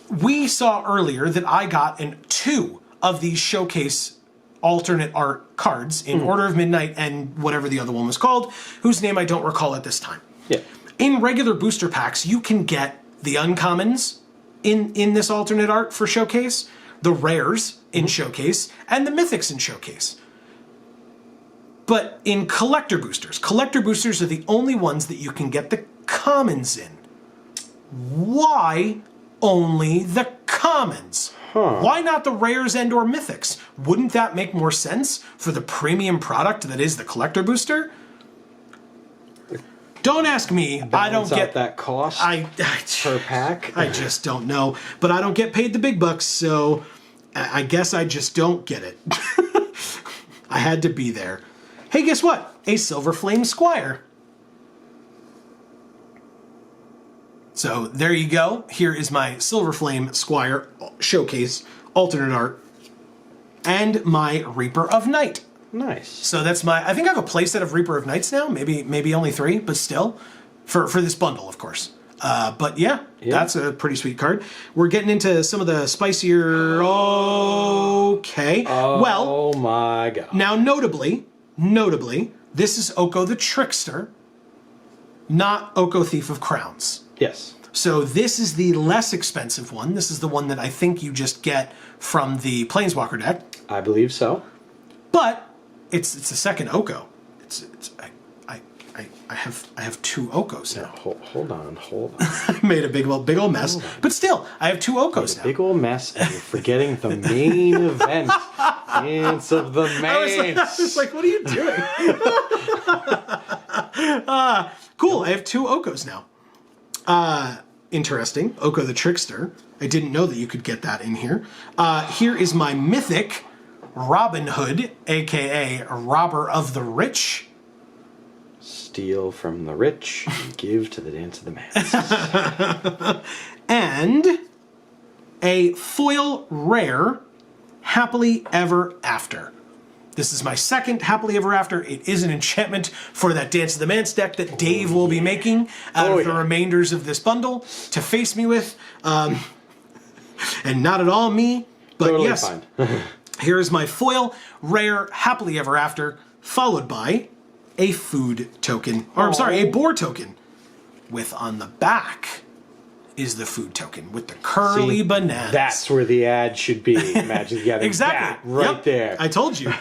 We saw earlier that I got 2 of these showcase alternate art cards in Order of Midnight and whatever the other one was called, whose name I don't recall at this time. Yeah. In regular booster packs, you can get the uncommons in this alternate art for showcase, the rares in showcase, and the mythics in showcase. But in collector boosters are the only ones that you can get the commons in. Why only the commons? Why not the rares and or mythics? Wouldn't that make more sense for the premium product that is the collector booster? Don't ask me. I don't get that cost per pack. I just don't know. But I don't get paid the big bucks, so I guess I just don't get it. I had to be there. Hey, guess what? A Silver Flame Squire. So there you go. Here is my Silver Flame Squire showcase alternate art and my Reaper of Night. Nice. So that's my, I think I have a playset of Reaper of Nights now, maybe only 3, but still, for this bundle, of course. But yeah, that's a pretty sweet card. We're getting into some of the spicier, okay. Oh my god. Now notably, this is Oko the Trickster, not Oko Thief of Crowns. Yes. So this is the less expensive one. This is the one that I think you just get from the Planeswalker deck. I believe so. But it's the second Oko. I have 2 Okos now. Hold on. I made a big old mess. But still, I have 2 Okos now. Big old mess, and you're forgetting the main event. Dance of the Mains. I was like, what are you doing? Cool, I have 2 Okos now. Interesting. Oko the Trickster. I didn't know that you could get that in here. Here is my mythic Robin Hood, aka Robber of the Rich. Steal from the rich and give to the Dance of the Mains. And a foil rare Happily Ever After. This is my second Happily Ever After. It is an enchantment for that Dance of the Mance deck that Dave will be making out of the remainders of this bundle to face me with. And not at all me, but totally yes. Fine. Here is my foil rare Happily Ever After, followed by a food token, or I'm sorry, a boar token, with on the back is the food token with the curly bananas. That's where the ad should be. Imagine getting exactly. that right there. I told you.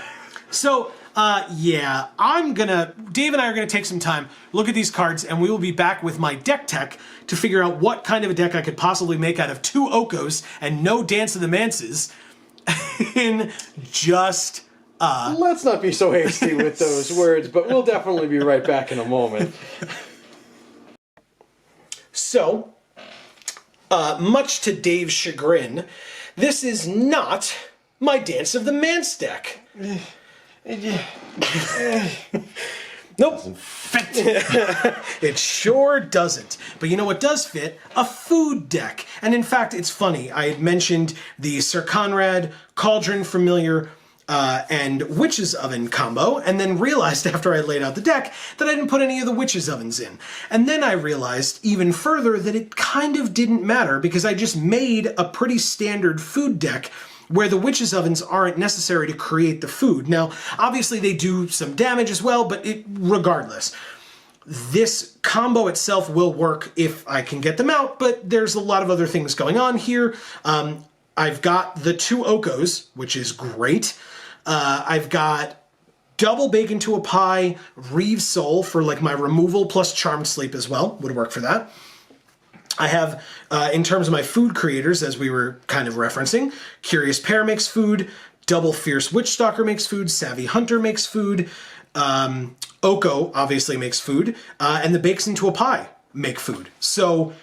So, yeah, Dave and I are going to take some time, look at these cards, and we will be back with my deck tech to figure out what kind of a deck I could possibly make out of 2 Okos and no Dance of the Mances in just... Let's not be so hasty with those words, but we'll definitely be right back in a moment. So, much to Dave's chagrin, this is not my Dance of the Mance deck. Nope. Doesn't fit. It sure doesn't. But you know what does fit? A food deck. And in fact, it's funny. I had mentioned the Sir Conrad, Cauldron Familiar, and Witch's Oven combo, and then realized after I laid out the deck that I didn't put any of the Witch's Ovens in. And then I realized even further that it kind of didn't matter because I just made a pretty standard food deck where the Witch's Ovens aren't necessary to create the food. Now, obviously they do some damage as well, but regardless. This combo itself will work if I can get them out, but there's a lot of other things going on here. I've got the 2 Okos, which is great. I've got double Bacon to a Pie, Reeve Soul for like my removal plus Charmed Sleep as well, would work for that. I have, in terms of my food creators, as we were kind of referencing, Curious Pear makes food, Double Fierce Witchstalker makes food, Savvy Hunter makes food, Oko obviously makes food, and the Bakes into a Pie make food. So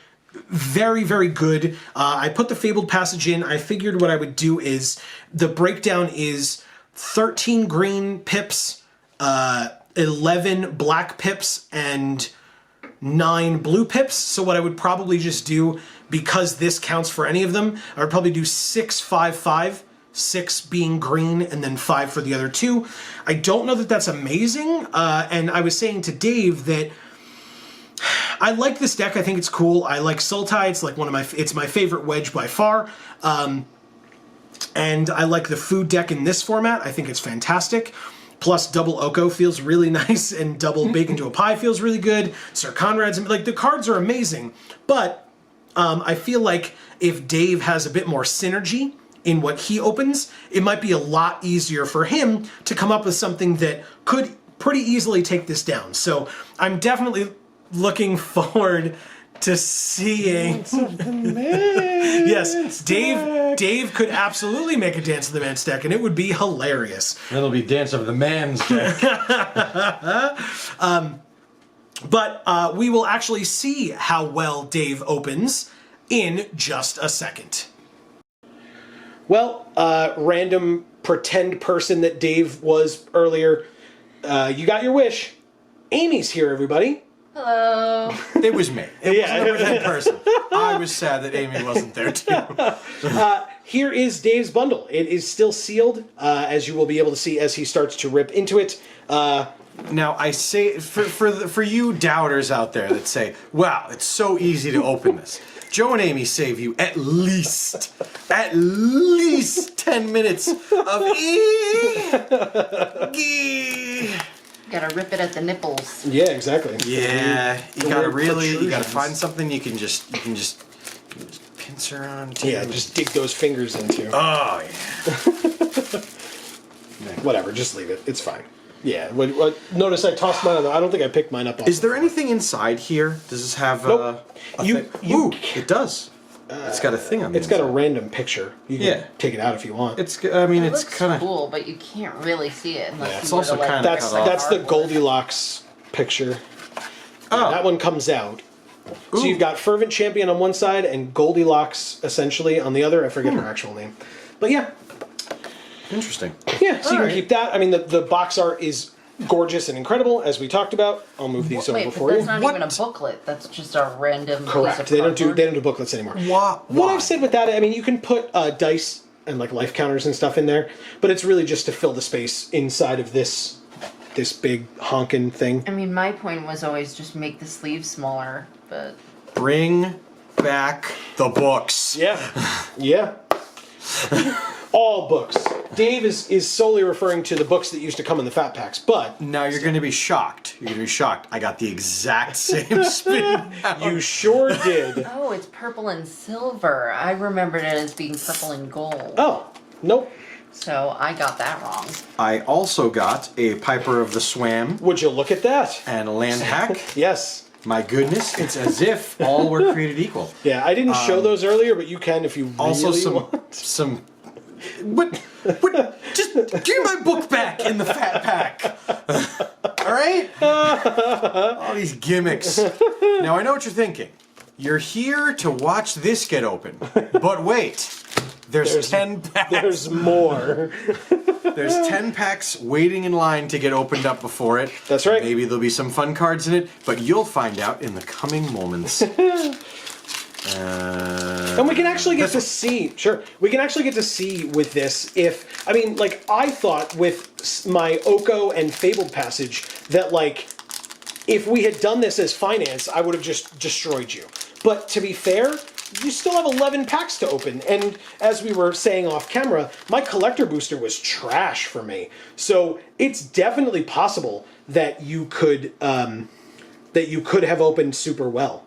very, very good. I put the Fabled Passage in. I figured what I would do is, the breakdown is 13 green pips, 11 black pips, and 9 blue pips. So what I would probably just do, because this counts for any of them, I would probably do 6, 5, 5, 6 being green, and then 5 for the other 2. I don't know that that's amazing, and I was saying to Dave that I like this deck. I think it's cool. I like Sultai. It's like it's my favorite wedge by far. And I like the food deck in this format. I think it's fantastic. Plus, double Oko feels really nice, and double Bake into a Pie feels really good. Sir Conrad's, like, the cards are amazing. But I feel like if Dave has a bit more synergy in what he opens, it might be a lot easier for him to come up with something that could pretty easily take this down. So I'm definitely looking forward to seeing. Yes, Dave could absolutely make a Dance of the Man's deck, and it would be hilarious. It'll be Dance of the Man's deck. But we will actually see how well Dave opens in just a second. Well, random pretend person that Dave was earlier, you got your wish. Amy's here, everybody. Hello. It was me. It wasn't a pretend person. I was sad that Amy wasn't there too. Here is Dave's bundle. It is still sealed, as you will be able to see as he starts to rip into it. Now, I say, for you doubters out there that say, wow, it's so easy to open this. Joe and Amy save you at least 10 minutes of Gotta rip it at the nipples. Yeah, exactly. Yeah, you gotta find something you can just pinch around to. Yeah, just dig those fingers into. Oh, yeah. Whatever, just leave it. It's fine. Yeah, notice I tossed mine on I don't think I picked mine up off. Is there anything inside here? Does this have Nope. Ooh, it does. It's got a thing on it. It's got a random picture. You can take it out if you want. It's It it's looks kind of cool, but you can't really see it unless it's you also were to, like, kinda cut off. That's the artwork. Goldilocks picture. Oh. That one comes out. So Ooh. you've got Fervent Champion on one side and Goldilocks essentially on the other. I forget her actual name. But yeah. interesting. Yeah, so you can Alright. keep that. I mean, the box art is gorgeous and incredible, as we talked about. I'll move these over Wait, but for you. that's not What? even a booklet. That's just a random Correct. piece of They don't cardboard. do booklets anymore. Why? What I've said with that, I mean, you can put dice and like life counters and stuff in there, but it's really just to fill the space inside of this big honkin' thing. I mean, my point was always just make the sleeves smaller, but Bring back the books. Yeah, yeah. All books. Dave is solely referring to the books that used to come in the fat packs, but Now you're going to be shocked. You're going to be shocked. I got the exact same spin. you sure did. oh, it's purple and silver. I remembered it as being purple and gold. Oh, nope. So I got that wrong. I also got a Piper of the Swam Would you look at that? and a land pack. Yes. My goodness, it's as if all were created equal. Yeah, I didn't show those earlier, but you can if you Also, really want. some. What? Just give me my book back in the fat pack. All right. All these gimmicks. Now I know what you're thinking. You're here to watch this get open, but wait. There's 10 packs. There's more. There's 10 packs waiting in line to get opened up before it. That's right. Maybe there'll be some fun cards in it, but you'll find out in the coming moments. And we can actually get to see, we can actually get to see with this if, I mean, like, I thought with my Oko and Fabled Passage that, like, if we had done this as finance, I would have just destroyed you. But to be fair, you still have 11 packs to open, and as we were saying off camera, my collector booster was trash for me. So it's definitely possible that you could have opened super well.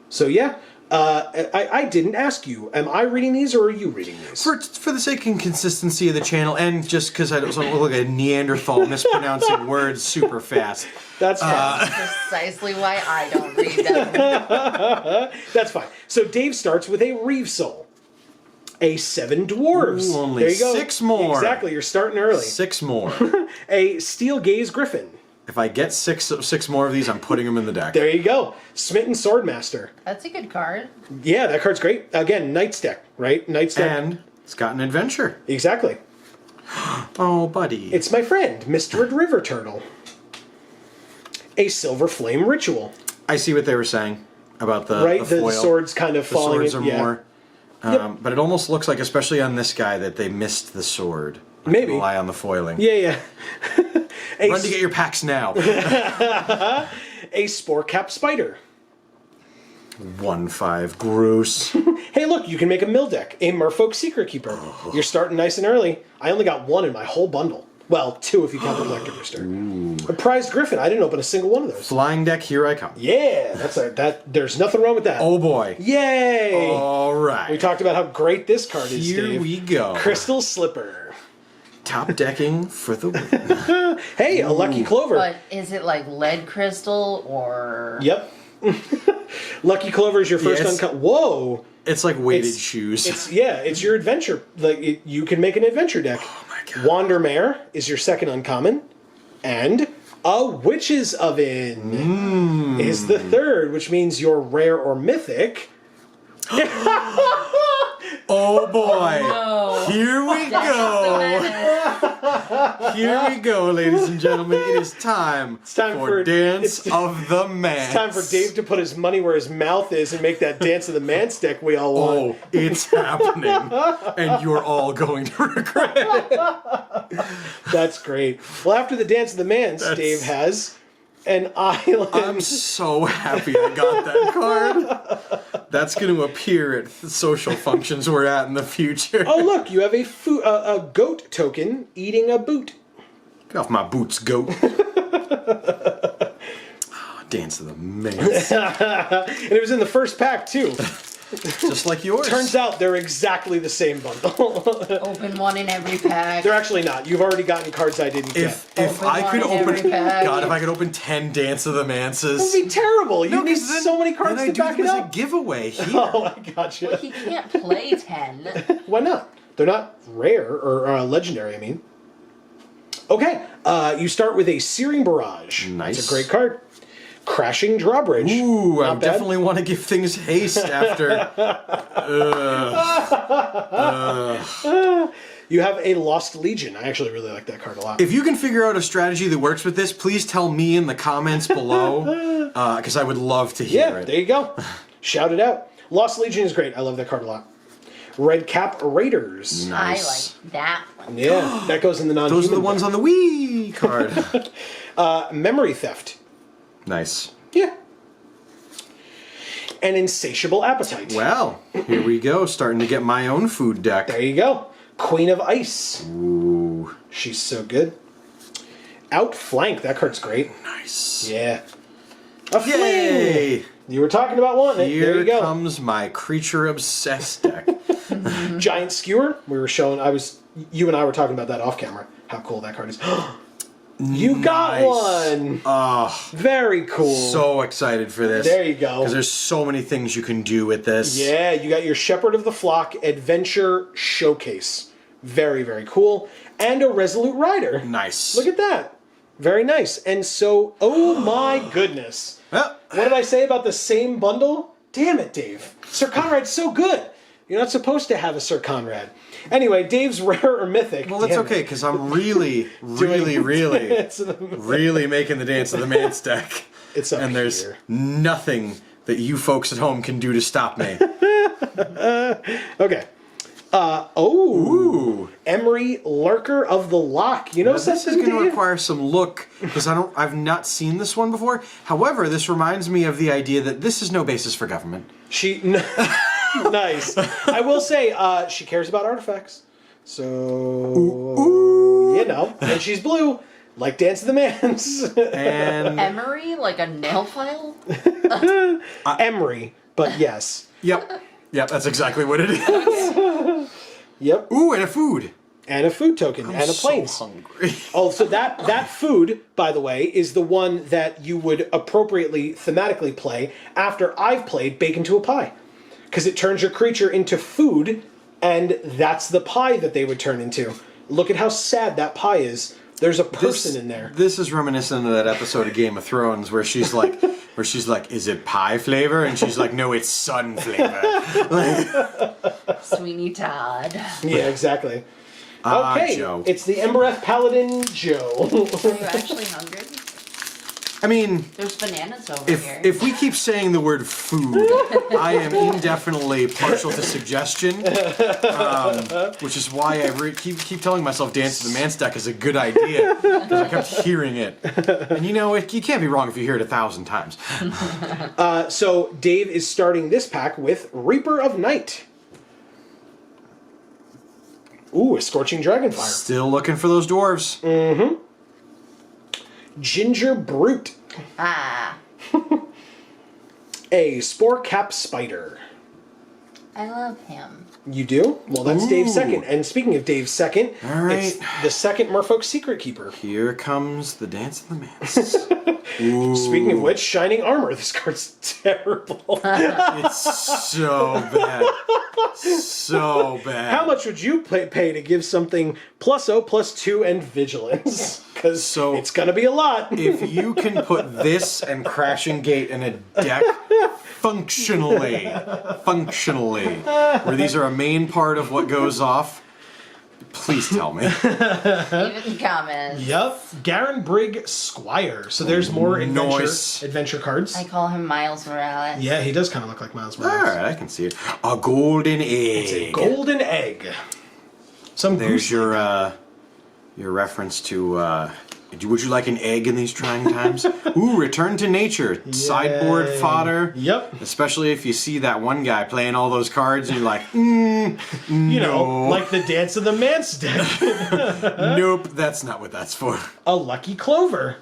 So yeah, I didn't ask you. Am I reading these or are you reading these? For the sake and consistency of the channel, and just because I don't want to look like a Neanderthal mispronouncing words super fast. That's fine. That's precisely why I don't read them. That's fine. So Dave starts with a Reeve Soul. A 7 Dwarves. Ooh, only there you go. 6 more. Exactly, you're starting early. 6 more. A Steel Gaze Griffin. If I get six more of these, I'm putting them in the deck. There you go. Smitten Swordmaster. That's a good card. Yeah, that card's great. Again, Knight's deck, right? Knight's deck. And it's got an adventure. Exactly. Oh, buddy. It's my friend, Mr. River Turtle. A Silver Flame Ritual. I see what they were saying about the Right? the The foil. swords kind of The falling swords are in. Yeah. more. Yep. But it almost looks like, especially on this guy, that they missed the sword. Not Maybe. gonna lie on the foiling. Yeah. A, Run to get your packs now. a Spore Cap Spider. 1/5. Gross. Hey, look, you can make a mill deck. A Merfolk Secret Keeper. You're starting nice and early. I only got one in my whole bundle. Well, 2 if you count the Collector Booster. A Prized Griffin. I didn't open a single one of those. Flying deck, here I come. Yeah, there's nothing wrong with that. Oh boy. Yay! All right. We talked about how great this card is, Here Dave. we go. Crystal Slipper. Top decking for the win. Hey, a Lucky Clover. But is it like lead crystal or? Yep. Lucky Clover is your first Yes. uncut. Whoa! It's like weighted It's- shoes. It's your adventure. You can make an adventure deck. Oh my god. Wandermare is your second uncommon, and a Witch's Oven is the third, which means your rare or mythic. Oh boy. No. Here we go. Here we go, ladies and gentlemen. It is time, time for- Dance it's- of the Man. It's time for Dave to put his money where his mouth is and make that Dance of the Manse deck we all want. Oh, it's happening. And you're all going to regret it. That's great. Well, after the Dance of the Manse, Dave has an island. I'm so happy I got that card. That's going to appear at the social functions we're at in the future. Oh, look, you have a goat token eating a boot. Get off my boots, goat. Oh, Dance of the Manse. And it was in the first pack, too. Just like yours. Turns out they're exactly the same bundle. Open one in every pack. They're actually not. You've already gotten cards I didn't If get. Open I could one in open, every pack. God, if I could open 10 Dance of the It Manses. would be terrible. You need 'cause then- so many cards then I to do back them it as up. a giveaway here. Oh, I gotcha. He can't play 10. Why not? They're not rare, or legendary, I mean. Okay, you start with a Searing Barrage. Nice. It's a great card. Crashing Drawbridge. Ooh, I Not bad. definitely want to give things haste after. You have a Lost Legion. I actually really like that card a lot. If you can figure out a strategy that works with this, please tell me in the comments below, because I would love to hear Yeah, it. there you go. Shout it out. Lost Legion is great. I love that card a lot. Red Cap Raiders. Nice. I like that one. Yeah, that goes in the non-human. Those are the ones on the Wii card. Memory Theft. Nice. Yeah. An Insatiable Appetite. Well, here we go. Starting to get my own food deck. There you go. Queen of Ice. Ooh, She's so good. Outflank. That card's great. nice. Yeah. A Fling. Yay! You were talking about one. There Here you go. comes my creature obsessed deck. Giant Skewer. We were showing. You and I were talking about that off camera. How cool that card is. You got Nice. one. Oh, Very cool. so excited for this. There you go. Because there's so many things you can do with this. Yeah, you got your Shepherd of the Flock Adventure Showcase. Very, very cool. And a Resolute Rider. Nice. Look at that. Very nice. And so, oh my goodness. Well, What did I say about the same bundle? Damn it, Dave. Sir Conrad's so good. You're not supposed to have a Sir Conrad. Anyway, Dave's rare or mythic. well, that's Damn okay, it. because I'm really, really really making the Dance of the Manse deck. It's up And there's here. nothing that you folks at home can do to stop me. Okay. Ooh. Emery Lurker of the Lock. You know Now, this is something, going to Dave? require some look because I've not seen this one before. However, this reminds me of the idea that this is no basis for government. Nice. I will say, she cares about artifacts. So, you know, and she's blue, like Dance of the Manse. And Emery, like a nail file? Emery, but yes. yep, that's exactly what it is. Yep. Ooh, and a food. And a food token, and a so planes. hungry. Oh, so that food, by the way, is the one that you would appropriately thematically play after I've played Bake into a Pie. Because it turns your creature into food, and that's the pie that they would turn into. Look at how sad that pie is. There's a person in there. This is reminiscent of that episode of Game of Thrones where she's like, is it pie flavor? And she's like, no, it's sun flavor. Sweeney Todd. Yeah, exactly. Okay, Joe. it's the Embereth Paladin Joe. Are you actually hungry? I mean, There's bananas over here. if we keep saying the word food, I am indefinitely partial to suggestion, which is why I keep telling myself Dance of the Man Stack is a good idea, because I kept hearing it. And you know, you can't be wrong if you hear it 1,000 times. So Dave is starting this pack with Reaper of Night. Ooh, a Scorching Dragonfire. Still looking for those dwarves. Ginger Brute. Ah, A Spore Cap Spider. I love him. You do? Well, that's Dave's second. And speaking of Dave's second, All right. it's the second Merfolk Secret Keeper. Here comes the Dance of the Mans. Ooh, Speaking of which, Shining Armor. This card's terrible. it's so bad. So bad. How much would you pay to give something +0, +2, and Vigilance? Because it's going to be a lot. If you can put this and Crashing Gate in a deck functionally, where these are a main part of what goes off, please tell me. Leave it in the comments. Yep. Garen Brigg Squire. So there's more adventure cards. I call him Miles Morales. Yeah, he does kind of look like Miles Morales. Alright, I can see it. A golden egg. It's a golden egg. There's your reference to would you like an egg in these trying times? Ooh, return to nature. Sideboard fodder. Yep. Especially if you see that one guy playing all those cards and you're like, You know, like the Dance of the Mance deck. nope, that's not what that's for. A Lucky Clover.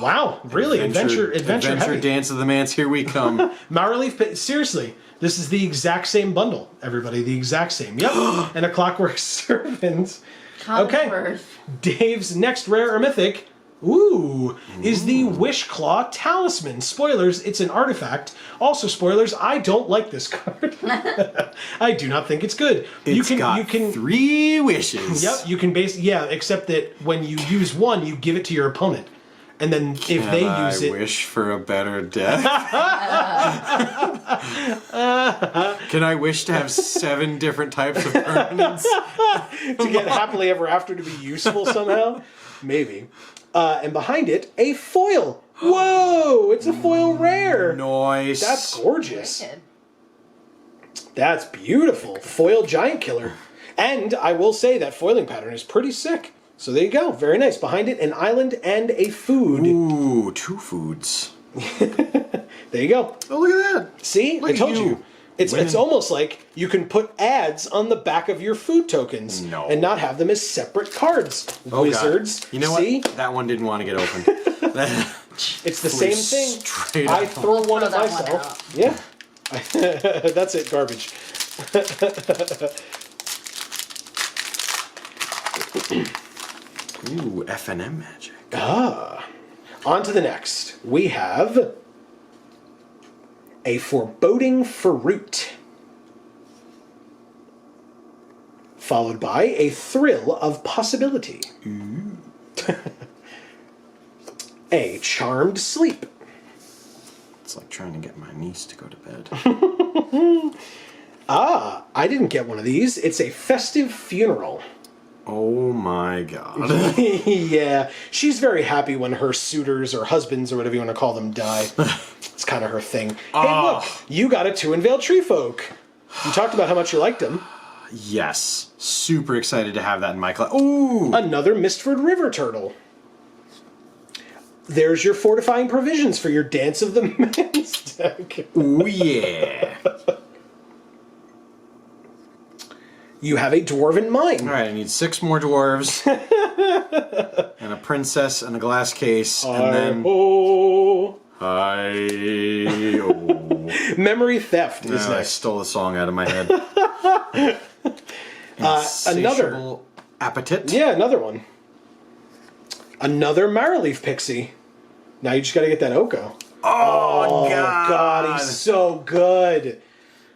Wow, really? Adventure heavy. Dance of the Mans, here we come. Marrowleaf, seriously, this is the exact same bundle, everybody. The exact same. Yep. And a Clockwork Serpent. Okay. Birth. Dave's next rare or mythic, is the Wishclaw Talisman. Spoilers, it's an artifact. Also, spoilers, I don't like this card. I do not think it's good. You can 3 wishes. Yep, you can except that when you use one, you give it to your opponent. And then if they use it... I wish for a better death? Can I wish to have 7 different types of permanents? to get happily ever after to be useful somehow? Maybe. And behind it, a foil. Whoa! It's a foil rare. Nice. That's gorgeous. Wicked. That's beautiful. Foil Giant Killer. And I will say that foiling pattern is pretty sick. So there you go. Very nice. Behind it, an island and a food. Ooh, 2 foods. There you go. Oh, look at that. See? Look I told at you. It's almost like you can put ads on the back of your food tokens and not have them as separate cards. Oh, Wizards. God. You know see? what? That one didn't want to get opened. It's the same thing. Straight I up. throw one at that one myself. Yeah. That's it, garbage. Ooh, FNM magic. On to the next. We have a Foreboding Fruit, followed by a Thrill of Possibility. A Charmed Sleep. It's like trying to get my niece to go to bed. I didn't get one of these. It's a Festive Funeral. Oh my god. Yeah, she's very happy when her suitors or husbands or whatever you want to call them die. It's kind of her thing. Hey, look, you got a 2 Unveiled Tree Folk. You talked about how much you liked them. Yes. Super excited to have that in my class. Ooh! Another Mistford River Turtle. There's your fortifying provisions for your Dance of the Mans deck. Ooh, yeah. You have a Dwarven Mine. Alright, I need 6 more dwarves. And a princess and a glass case. And then... Oh. Hi-oh. Memory Theft is I next. stole the song out of my head. Another. Appetite. Yeah, another one. Another Marrowleaf Pixie. Now you just got to get that Oko. Oh, God, he's so good.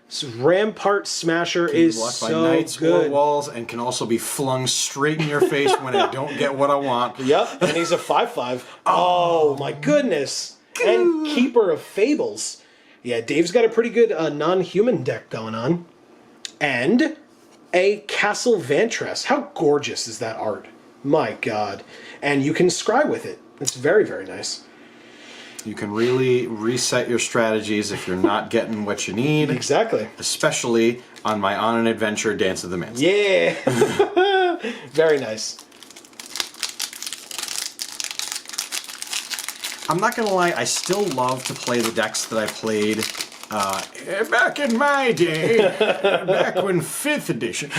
So Rampart Smasher is Blocked by so knights good. or walls and can also be flung straight in your face when I don't get what I want. Yep, and he's a 5/5. Oh my goodness. And Keeper of Fables. Yeah, Dave's got a pretty good non-human deck going on. And a Castle Vantress. How gorgeous is that art? My God. And you can scry with it. It's very, very nice. You can really reset your strategies if you're not getting what you need. Exactly. Especially on my On an Adventure Dance of the Mans. Yeah. Very nice. I'm not gonna lie, I still love to play the decks that I played back in my day, back when 5th edition.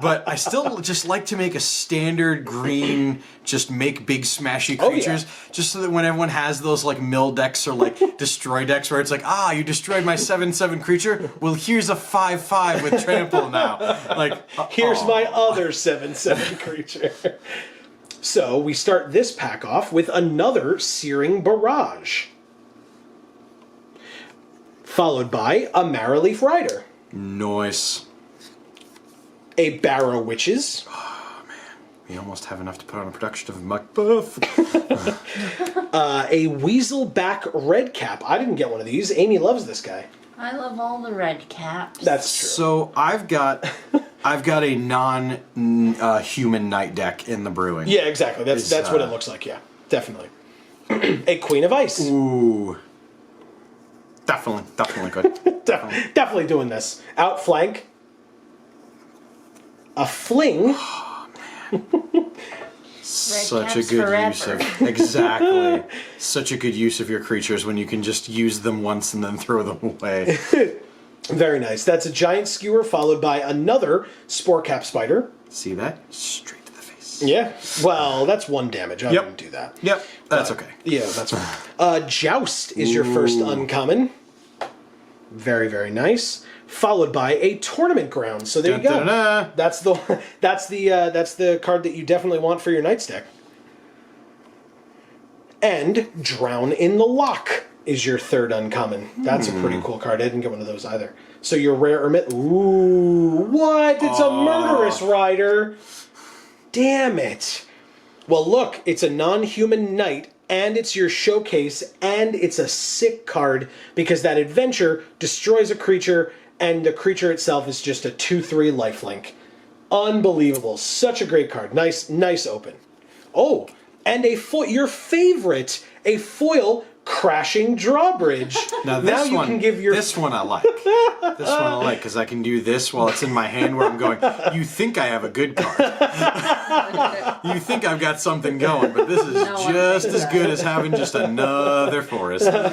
But I still just like to make a standard green, just make big smashy creatures, just so that when everyone has those like mill decks or like destroy decks where it's like, you destroyed my 7/7 creature, well here's a 5/5 with trample now. Like, here's my other 7/7 creature. So we start this pack off with another Searing Barrage, followed by a Marrowleaf Rider, Nice. a Barrow Witches, We almost have enough to put on a production of Macbeth. a Weaselback Redcap. I didn't get one of these. Amy loves this guy. I love all the red caps. That's true. So I've got a non-human knight deck in the brewing. Yeah, exactly. That's what it looks like. Yeah, definitely. A Queen of Ice. Ooh. Definitely good. Definitely doing this. Outflank. A Fling. Such a caps good forever. use of exactly. Such a good use of your creatures when you can just use them once and then throw them away. Very nice. That's a Giant Skewer followed by another Sporecap Spider. See that? Straight to the face. Yeah. Well, that's 1 damage. I wouldn't do that. Yep. That's okay. Yeah, that's fine. Joust is your first uncommon. Very, very nice. Followed by a Tournament Ground. So there you go. Dun-dun-dun. That's the card that you definitely want for your Knights deck. And Drown in the Loch is your third uncommon. That's a pretty cool card. I didn't get one of those either. So your rare Hermit. Ooh, what? It's a Murderous Rider. Damn it. Well, look, it's a non-human knight, and it's your showcase, and it's a sick card because that adventure destroys a creature, and the creature itself is just a 2/3 lifelink. Unbelievable. Such a great card. Nice open. Oh, and your favorite, a foil Crashing Drawbridge. Now you can give your this one I like. This one I like because I can do this while it's in my hand where I'm going, you think I have a good card. You think I've got something going, but this is No one just thinks as that. good as having just another forest. No one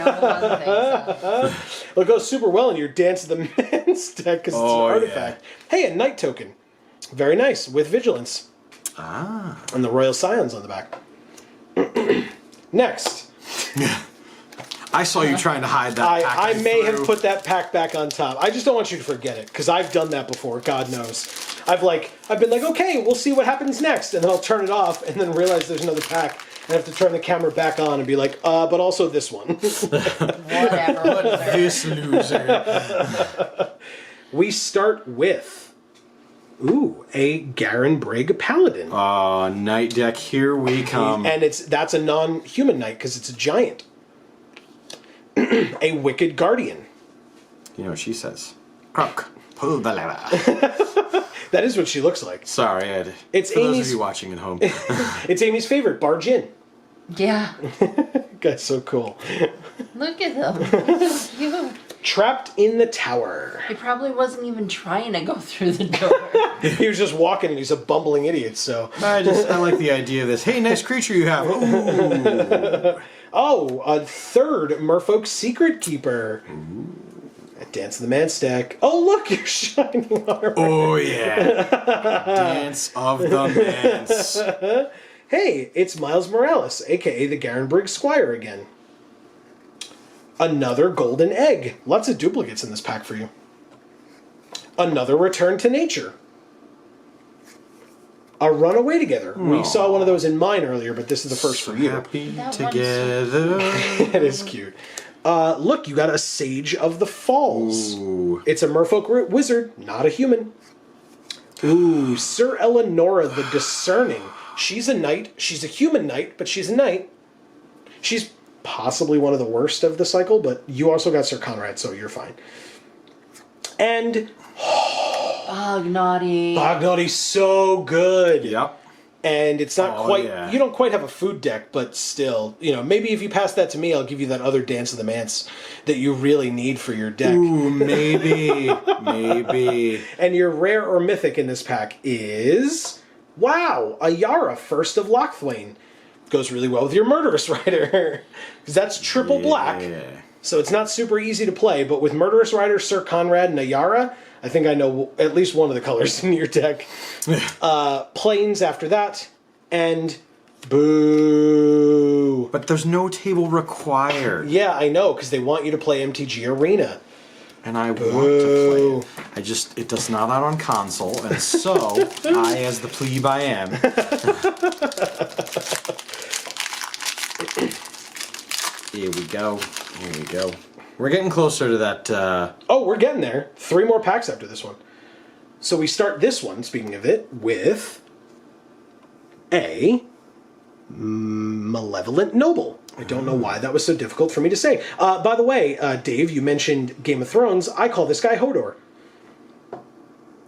thinks so. Well, it goes super well in your Dance of the Man's deck because it's an Oh, artifact. Hey, a Knight token. Very nice, with Vigilance. And the Royal Scions on the back. Next. I saw you trying to hide that pack. I may have put that pack back on top. I just don't want you to forget it, because I've done that before, God knows. I've been like, okay, we'll see what happens next, and then I'll turn it off, and then realize there's another pack, and I have to turn the camera back on and be like, but also this one. Whatever. loser. This loser. We start with, a Garen Brigg Paladin. Knight deck, here we come. And that's a non-human knight, because it's a giant. A Wicked Guardian. You know what she says? Croc, pull the lever. That is what she looks like. Sorry, Ed. It's For those Amy's- of you watching at home. It's Amy's favorite, Barge In. Yeah. Guy's so cool. Look at them. So cute. Trapped in the Tower. He probably wasn't even trying to go through the door. He was just walking and he's a bumbling idiot, so. I like the idea of this. Hey, nice creature you have. Ooh. Oh, a third Merfolk Secret Keeper. A Dance of the Man stack. Oh, look, you're shining armor. Oh, yeah. Dance of the Mans. Hey, it's Miles Morales, aka the Garen Briggs Squire again. Another Golden Egg. Lots of duplicates in this pack for you. Another Return to Nature. A Runaway Together. We saw one of those in mine earlier, but this is the first for you. Happy That one's together. It is cute. Look, you got a Sage of the Falls. Ooh. It's a Merfolk wizard, not a human. Ooh, Sir Eleonora the Discerning. She's a knight. She's a human knight, but she's a knight. She's possibly one of the worst of the cycle, but you also got Sir Conrad, so you're fine. And Bognaughty. Bognaughty's so good. Yep. And it's not Oh, quite, yeah. you don't quite have a food deck, but still, maybe if you pass that to me, I'll give you that other Dance of the Manse that you really need for your deck. Ooh, maybe. Maybe. And your rare or mythic in this pack is, wow, a Yara, First of Lochthwain. Goes really well with your Murderous Rider. Because that's triple black. Yeah. So it's not super easy to play, but with Murderous Rider, Sir Conrad, and a Yara, I think I know at least one of the colors in your deck. Plains after that, and boo. But there's no table required. Yeah, I know, because they want you to play MTG Arena. And I want to play it. It does not out on console, and so I, as the plebe I am. Here we go. Here we go. We're getting closer to that. Oh, we're getting there. 3 more packs after this one. So we start this one, speaking of it, with a Malevolent Noble. I don't know why that was so difficult for me to say. By the way, Dave, you mentioned Game of Thrones. I call this guy Hodor.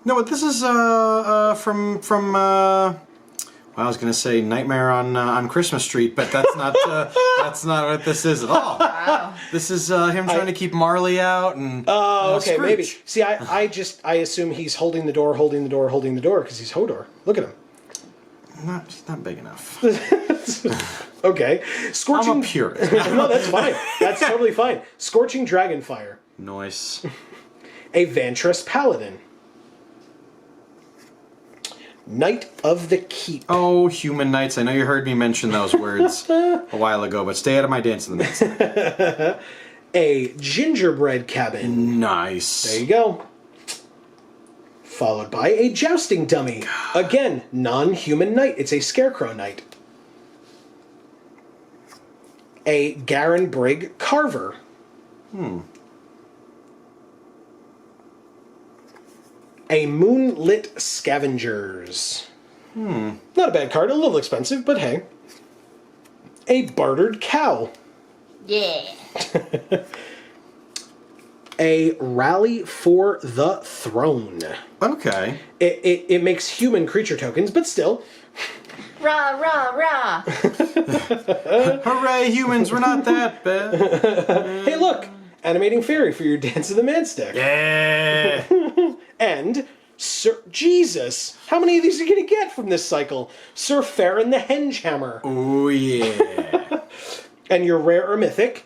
No, but this is from well, I was going to say Nightmare on Christmas Street, but that's not that's not what this is at all. Wow. This is him trying to keep Marley out and. Oh, okay, Scrooge. maybe. See, I assume he's holding the door, because he's Hodor. Look at him. He's not big enough. Okay. Scorching. I'm a purist. No, that's fine. That's totally fine. Scorching Dragonfire. Nice. A Vantress Paladin. Knight of the Keep. Oh, human knights. I know you heard me mention those words a while ago, but stay out of my Dance in the Midst. A Gingerbread Cabin. Nice. There you go. Followed by a Jousting Dummy. Again, non-human knight. It's a Scarecrow Knight. A Garen Brigg Carver. A Moonlit Scavengers. Not a bad card. A little expensive, but hey. A Bartered Cow. Yeah. A Rally for the Throne. Okay. It makes human creature tokens, but still. Rah, rah, rah. Hooray, humans, we're not that bad. Hey, look! Animating Fairy for your Dance of the Man stick. Yeah. And Sir Jesus, how many of these are you gonna get from this cycle? Sir Farron the Hengehammer. Oh, yeah. And your rare or mythic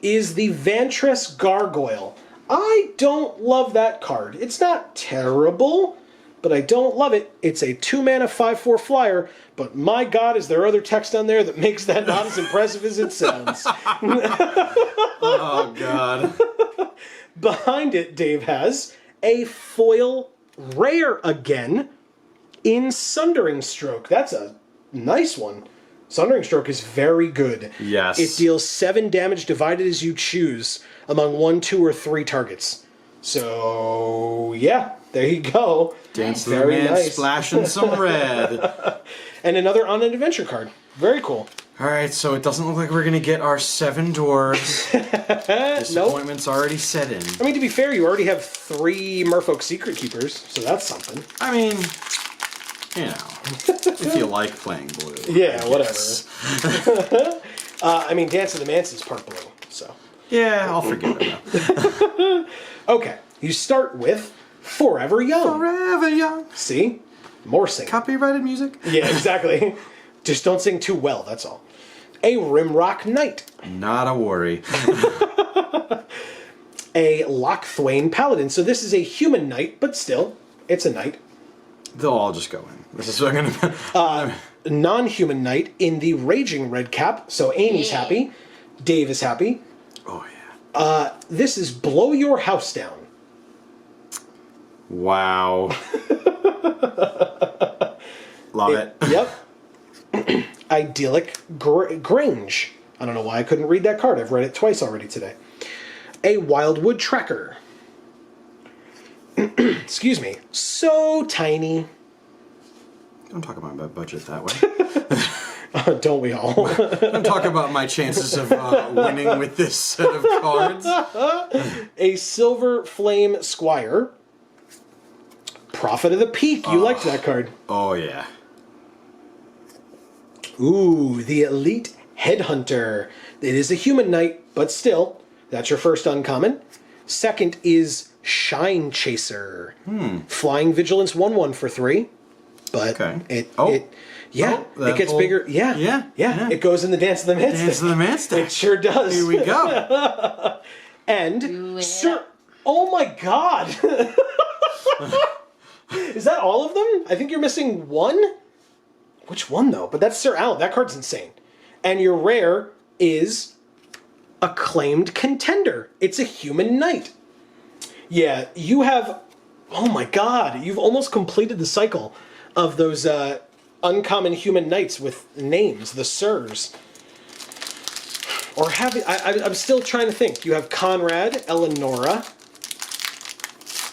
is the Vantress Gargoyle. I don't love that card. It's not terrible, but I don't love it. It's a 2-mana 5/4 flyer, but my god, is there other text on there that makes that not as impressive as it sounds. Oh, God. Behind it, Dave has a foil rare again in Sundering Stroke. That's a nice one. Sundering Stroke is very good. Yes. It deals 7 damage divided as you choose among 1, 2, or 3 targets. So, yeah, there you go. Dance of the Very Man nice. splashing some red. And another on an adventure card. Very cool. All right, so it doesn't look like we're going to get our 7 dwarves. Disappointment's already set in. I mean, to be fair, you already have 3 Merfolk Secret Keepers, so that's something. I mean, you know, if you like playing blue. Yeah, I whatever. guess. I mean, Dance of the Manse is part blue, so. Yeah, I'll forget it. Okay, you start with Forever Young. Forever young. See? More singing. Copyrighted music? Yeah, exactly. Just don't sing too well, that's all. A Rimrock Knight. Not a worry. A Lochthwain Paladin. So this is a human knight, but still, it's a knight. They'll all just go in. This is what I'm going to... Non-human knight in the Raging Red Cap. So Amy's Yeah. happy. Dave is happy. Oh, yeah. This is Blow Your House Down. Wow. Love it. Yep. Idyllic Grange. I don't know why I couldn't read that card. I've read it twice already today. A Wildwood Tracker. Excuse me. So tiny. Don't talk about my budget that way. Don't we all? Don't talk about my chances of winning with this set of cards. A Silver Flame Squire. Prophet of the Peak. You liked that card. Oh, yeah. Ooh, the Elite Headhunter. It is a human knight, but still, that's your first uncommon. Second is Shine Chaser. Flying Vigilance 1/1 for 3. But it gets bigger. Yeah. It goes in the Dance of the Man Dance of the Man stack. It sure does. Here we go. And Sir, oh my God. Is that all of them? I think you're missing one. Which one though? But that's Sir Alan. That card's insane. And your rare is Acclaimed Contender. It's a human knight. Yeah, you have. Oh my God! You've almost completed the cycle of those uncommon human knights with names, the Sirs. Or have I'm still trying to think. You have Conrad, Eleonora,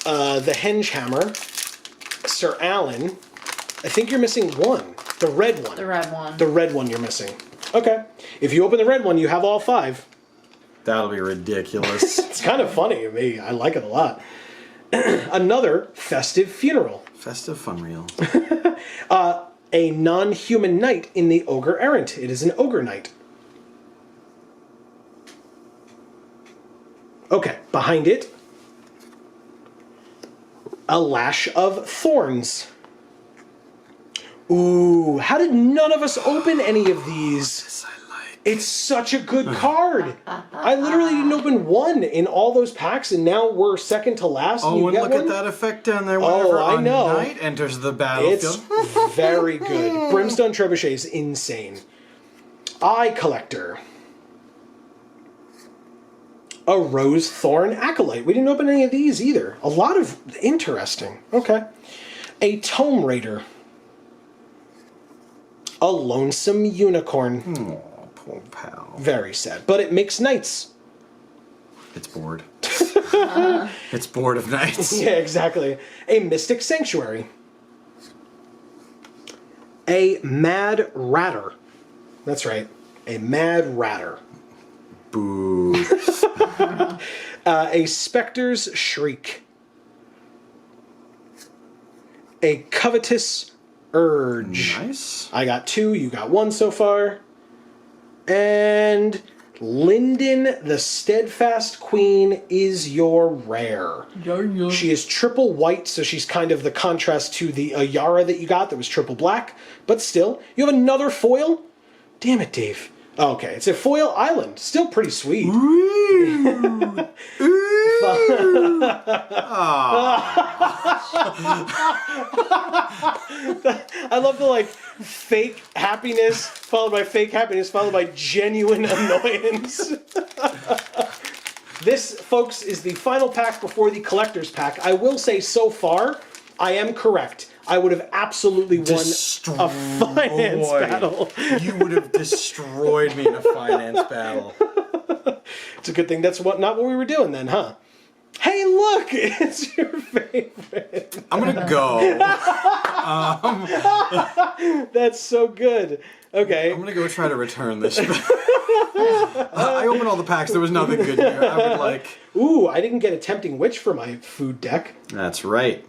the Hengehammer, Sir Alan. I think you're missing one. The red one. The red one. The red one you're missing. Okay. If you open the red one, you have all 5. That'll be ridiculous. It's kind of funny to me. I like it a lot. Another Festive Funeral. Festive fun reel. A non-human knight in the Ogre Errant. It is an Ogre Knight. Okay, behind it, a Lash of Thorns. Ooh, how did none of us open any of these? This I like. It's such a good card. I literally didn't open one in all those packs, and now we're second to last. Oh, and look at that effect down there. Whenever I know. a knight enters the battlefield. It's very good. Brimstone Trebuchet is insane. Eye Collector. A Rose Thorn Acolyte. We didn't open any of these either. A lot of interesting. Okay. A Tome Raider. A Lonesome Unicorn. Oh, poor pal. Very sad. But it makes knights. It's bored. It's bored of knights. Yeah, exactly. A Mystic Sanctuary. A Mad Ratter. That's right. A Mad Ratter. Boo. A Spectre's Shriek. A Covetous Urge. Nice. I got 2, you got 1 so far. And Linden, the Steadfast Queen, is your rare. She is triple white, so she's kind of the contrast to the Ayara that you got that was triple black. But still, you have another foil? Damn it, Dave. Oh, okay, it's a foil island. Still pretty sweet. Ooh. I love the fake happiness followed by genuine annoyance. This, folks, is the final pack before the collector's pack. I will say so far, I am correct. I would have absolutely won a finance battle. You would have destroyed me in a finance battle. It's a good thing that's not what we were doing then, huh? Hey, look! It's your favorite. I'm gonna go. That's so good. Okay. I'm gonna go try to return this. I opened all the packs. There was nothing good here. I would like. Ooh, I didn't get a Tempting Witch for my food deck. That's right.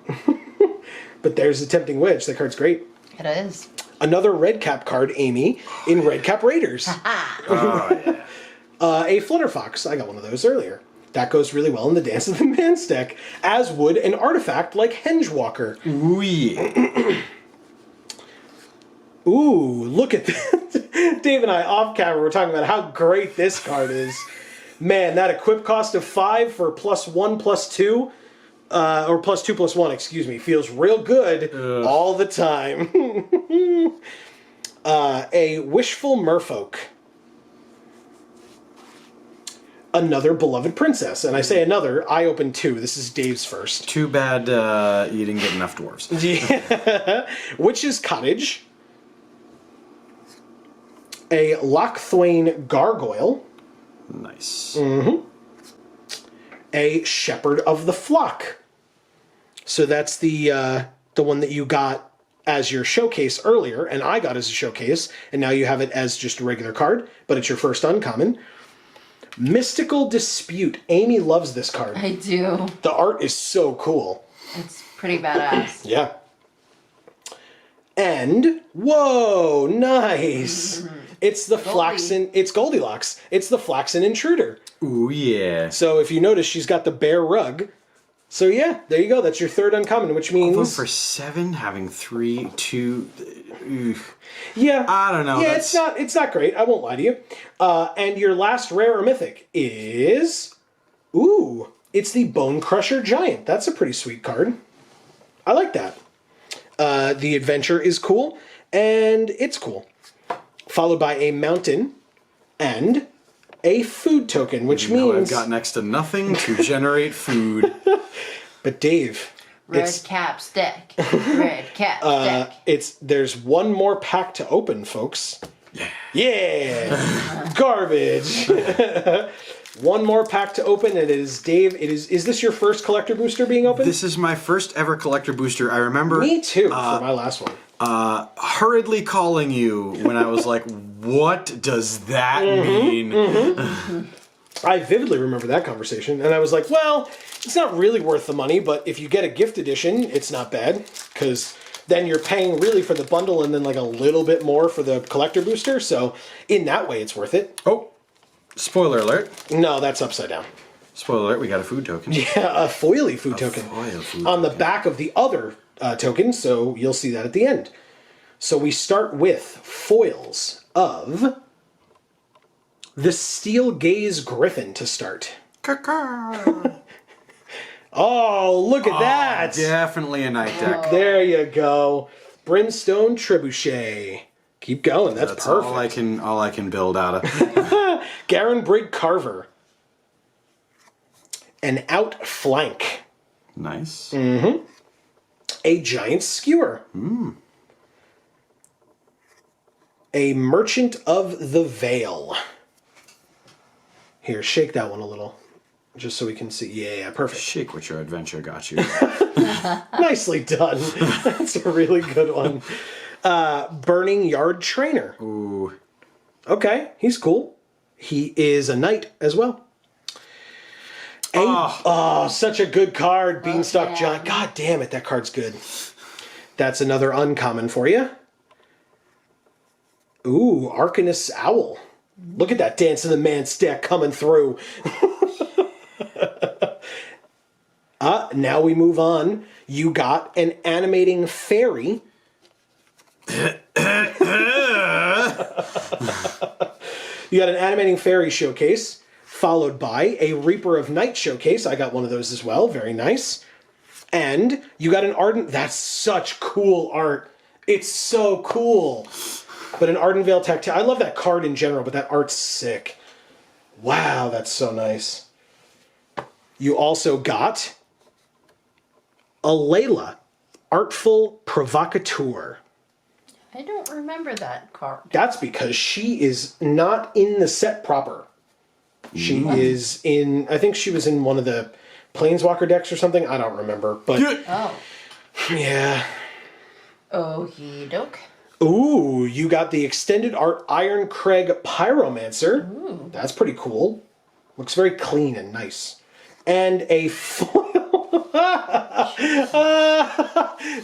But there's a Tempting Witch. That card's great. It is. Another Red Cap card, Amy, in Red Cap Raiders. Oh, yeah. A Flutterfox. I got one of those earlier. That goes really well in the Dance of the Man's deck, as would an artifact like Hengewalker. Ooh, yeah. Ooh, look at that. Dave and I, off camera, were talking about how great this card is. Man, that equip cost of 5 for +1/+2, or +2/+1, excuse me, feels real good all the time. A Wishful Merfolk. Another Beloved Princess. And I say another, I opened 2. This is Dave's first. Too bad you didn't get enough dwarves. Yeah. Witch's Cottage. A Lochthwain Gargoyle. Nice. A Shepherd of the Flock. So that's the one that you got as your showcase earlier, and I got as a showcase, and now you have it as just a regular card, but it's your first uncommon. Mystical Dispute. Amy loves this card. I do. The art is so cool. It's Pretty badass. Yeah. And, whoa, nice. It's the Flaxen, it's Goldilocks. It's the Flaxen Intruder. Ooh, yeah. So if you notice, she's got the bear rug. So yeah, there you go. That's your third uncommon, which means... Although for 7, having 3, 2... Yeah. I don't know. Yeah, it's not great. I won't lie to you. And your last rare or mythic is... Ooh, it's the Bone Crusher Giant. That's a pretty sweet card. I like that. The adventure is cool, and it's cool. Followed by a mountain and a food token, which means... I've got next to nothing to generate food. But Dave... Red cap stack. Red cap stack. There's one more pack to open, folks. Yeah. Garbage. One more pack to open, and it is Dave. Is this your first collector booster being opened? This is my first ever collector booster. I remember. Me too. For my last one. Hurriedly calling you when I was like, "What does that mean?" I vividly remember that conversation, and I was like, "Well, it's not really worth the money, but if you get a gift edition, it's not bad because." Then you're paying really for the bundle and then like a little bit more for the collector booster. So in that way, it's worth it. Oh, spoiler alert. No, that's upside down. Spoiler alert, we got a food token. Yeah, a foily food token. On the back of the other token, so you'll see that at the end. So we start with foils of the Steel Gaze Griffin to start. Oh, look at that! Definitely a night deck. There you go. Brimstone Trebuchet. Keep going. That's perfect. All I can build out of. Garen Brig Carver. An Outflank. Nice. A Giant Skewer. A Merchant of the Veil. Here, shake that one a little. Just so we can see. Yeah, perfect. Shake what your adventure got you. Nicely done. That's a really good one. Burning Yard Trainer. Ooh. Okay, he's cool. He is a knight as well. Such a good card. Beanstalk Giant. God damn it, that card's good. That's another uncommon for you. Ooh, Arcanist Owl. Look at that Dance of the Man stack coming through. Now we move on. You got an Animating Fairy. You got an Animating Fairy showcase, followed by a Reaper of Night showcase. I got one of those as well. Very nice. And you got an Ardent... That's such cool art. It's so cool. But an Arden Vale Tactile... I love that card in general, but that art's sick. Wow, that's so nice. You also got a Layla, Artful Provocateur. I don't remember that card. That's because she is not in the set proper. She is in... I think she was in one of the Planeswalker decks or something. I don't remember, but... Oh. Yeah. Okie doke. Ooh, you got the extended art Iron Craig Pyromancer. Ooh. That's pretty cool. Looks very clean and nice. And a foil.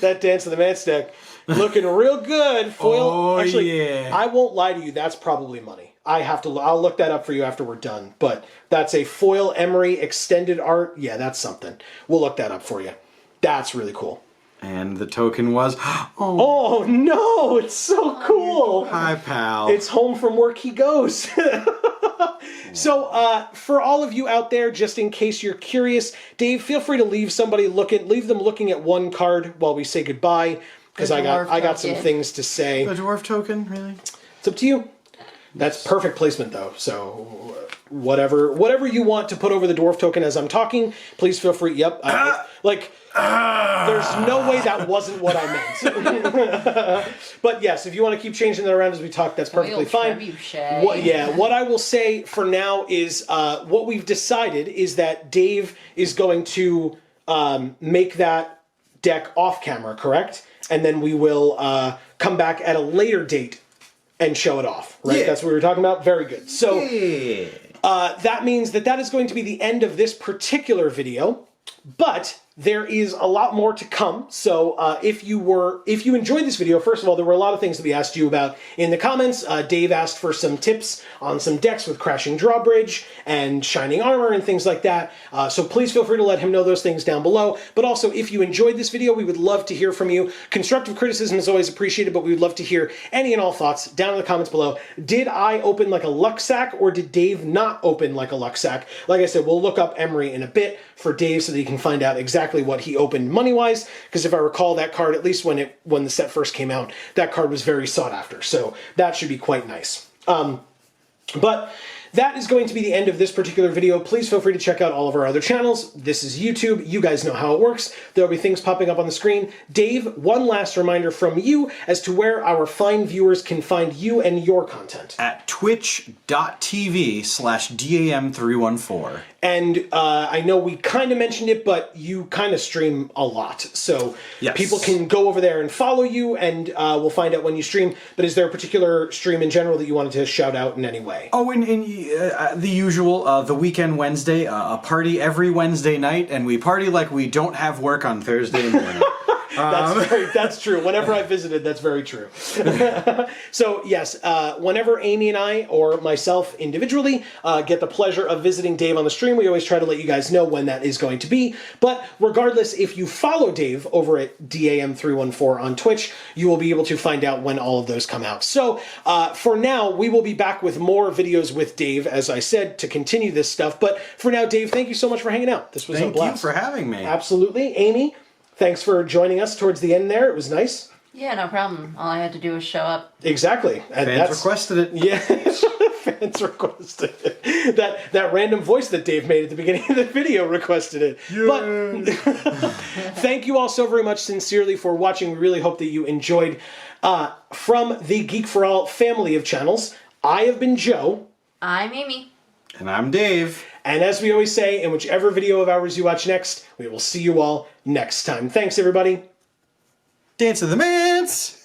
That Dance of the Man stack. Looking real good. Foil. Oh, Actually, yeah. I won't lie to you. That's probably money. I'll look that up for you after we're done. But that's a foil Emery extended art. Yeah, that's something. We'll look that up for you. That's really cool. And the token was... Oh no, it's so cool. Hi, pal. It's home from work he goes. So, for all of you out there, just in case you're curious, Dave, feel free to leave them looking at one card while we say goodbye, because I got some things to say. The dwarf token, really? It's up to you. That's perfect placement, though. So, whatever you want to put over the dwarf token as I'm talking, please feel free. Yep. There's no way that wasn't what I meant. But yes, if you want to keep changing that around as we talk, that's perfectly fine. What I will say for now is what we've decided is that Dave is going to make that deck off camera, correct? And then we will come back at a later date and show it off, right? Yeah. That's what we were talking about? Very good. So Yeah. that means that is going to be the end of this particular video. But there is a lot more to come. So if you enjoyed this video, first of all, there were a lot of things that we asked you about in the comments. Dave asked for some tips on some decks with Crashing Drawbridge and Shining Armor and things like that. So please feel free to let him know those things down below. But also, if you enjoyed this video, we would love to hear from you. Constructive criticism is always appreciated, but we would love to hear any and all thoughts down in the comments below. Did I open like a luck sack, or did Dave not open like a luck sack? Like I said, we'll look up Emery in a bit for Dave so that he can find out exactly what he opened money-wise, because if I recall, that card, at least when the set first came out, that card was very sought after, so that should be quite nice. But that is going to be the end of this particular video. Please feel free to check out all of our other channels. This is YouTube. You guys know how it works. There'll be things popping up on the screen. Dave, one last reminder from you as to where our fine viewers can find you and your content. At twitch.tv/DAM314. And I know we kind of mentioned it, but you kind of stream a lot. So yes, people can go over there and follow you, and we'll find out when you stream. But is there a particular stream in general that you wanted to shout out in any way? Oh, and the usual, the Weekend Wednesday, a party every Wednesday night, and we party like we don't have work on Thursday morning. That's true. Whenever I visited, that's very true. So yes, whenever Amy and I, or myself individually, get the pleasure of visiting Dave on the stream, we always try to let you guys know when that is going to be. But regardless, if you follow Dave over at DAM314 on Twitch, you will be able to find out when all of those come out. So for now, we will be back with more videos with Dave, as I said, to continue this stuff. But for now, Dave, thank you so much for hanging out. This was a blast. Thank you for having me. Absolutely. Amy, thanks for joining us towards the end there. It was nice. Yeah, no problem. All I had to do was show up. Exactly. And Fans requested it. Yeah, fans requested it. That random voice that Dave made at the beginning of the video requested it. Yeah. But thank you all so very much sincerely for watching. We really hope that you enjoyed. From the Geek for All family of channels, I have been Joe. I'm Amy. And I'm Dave. And as we always say, in whichever video of ours you watch next, we will see you all next time. Thanks, everybody. Dance of the Mints!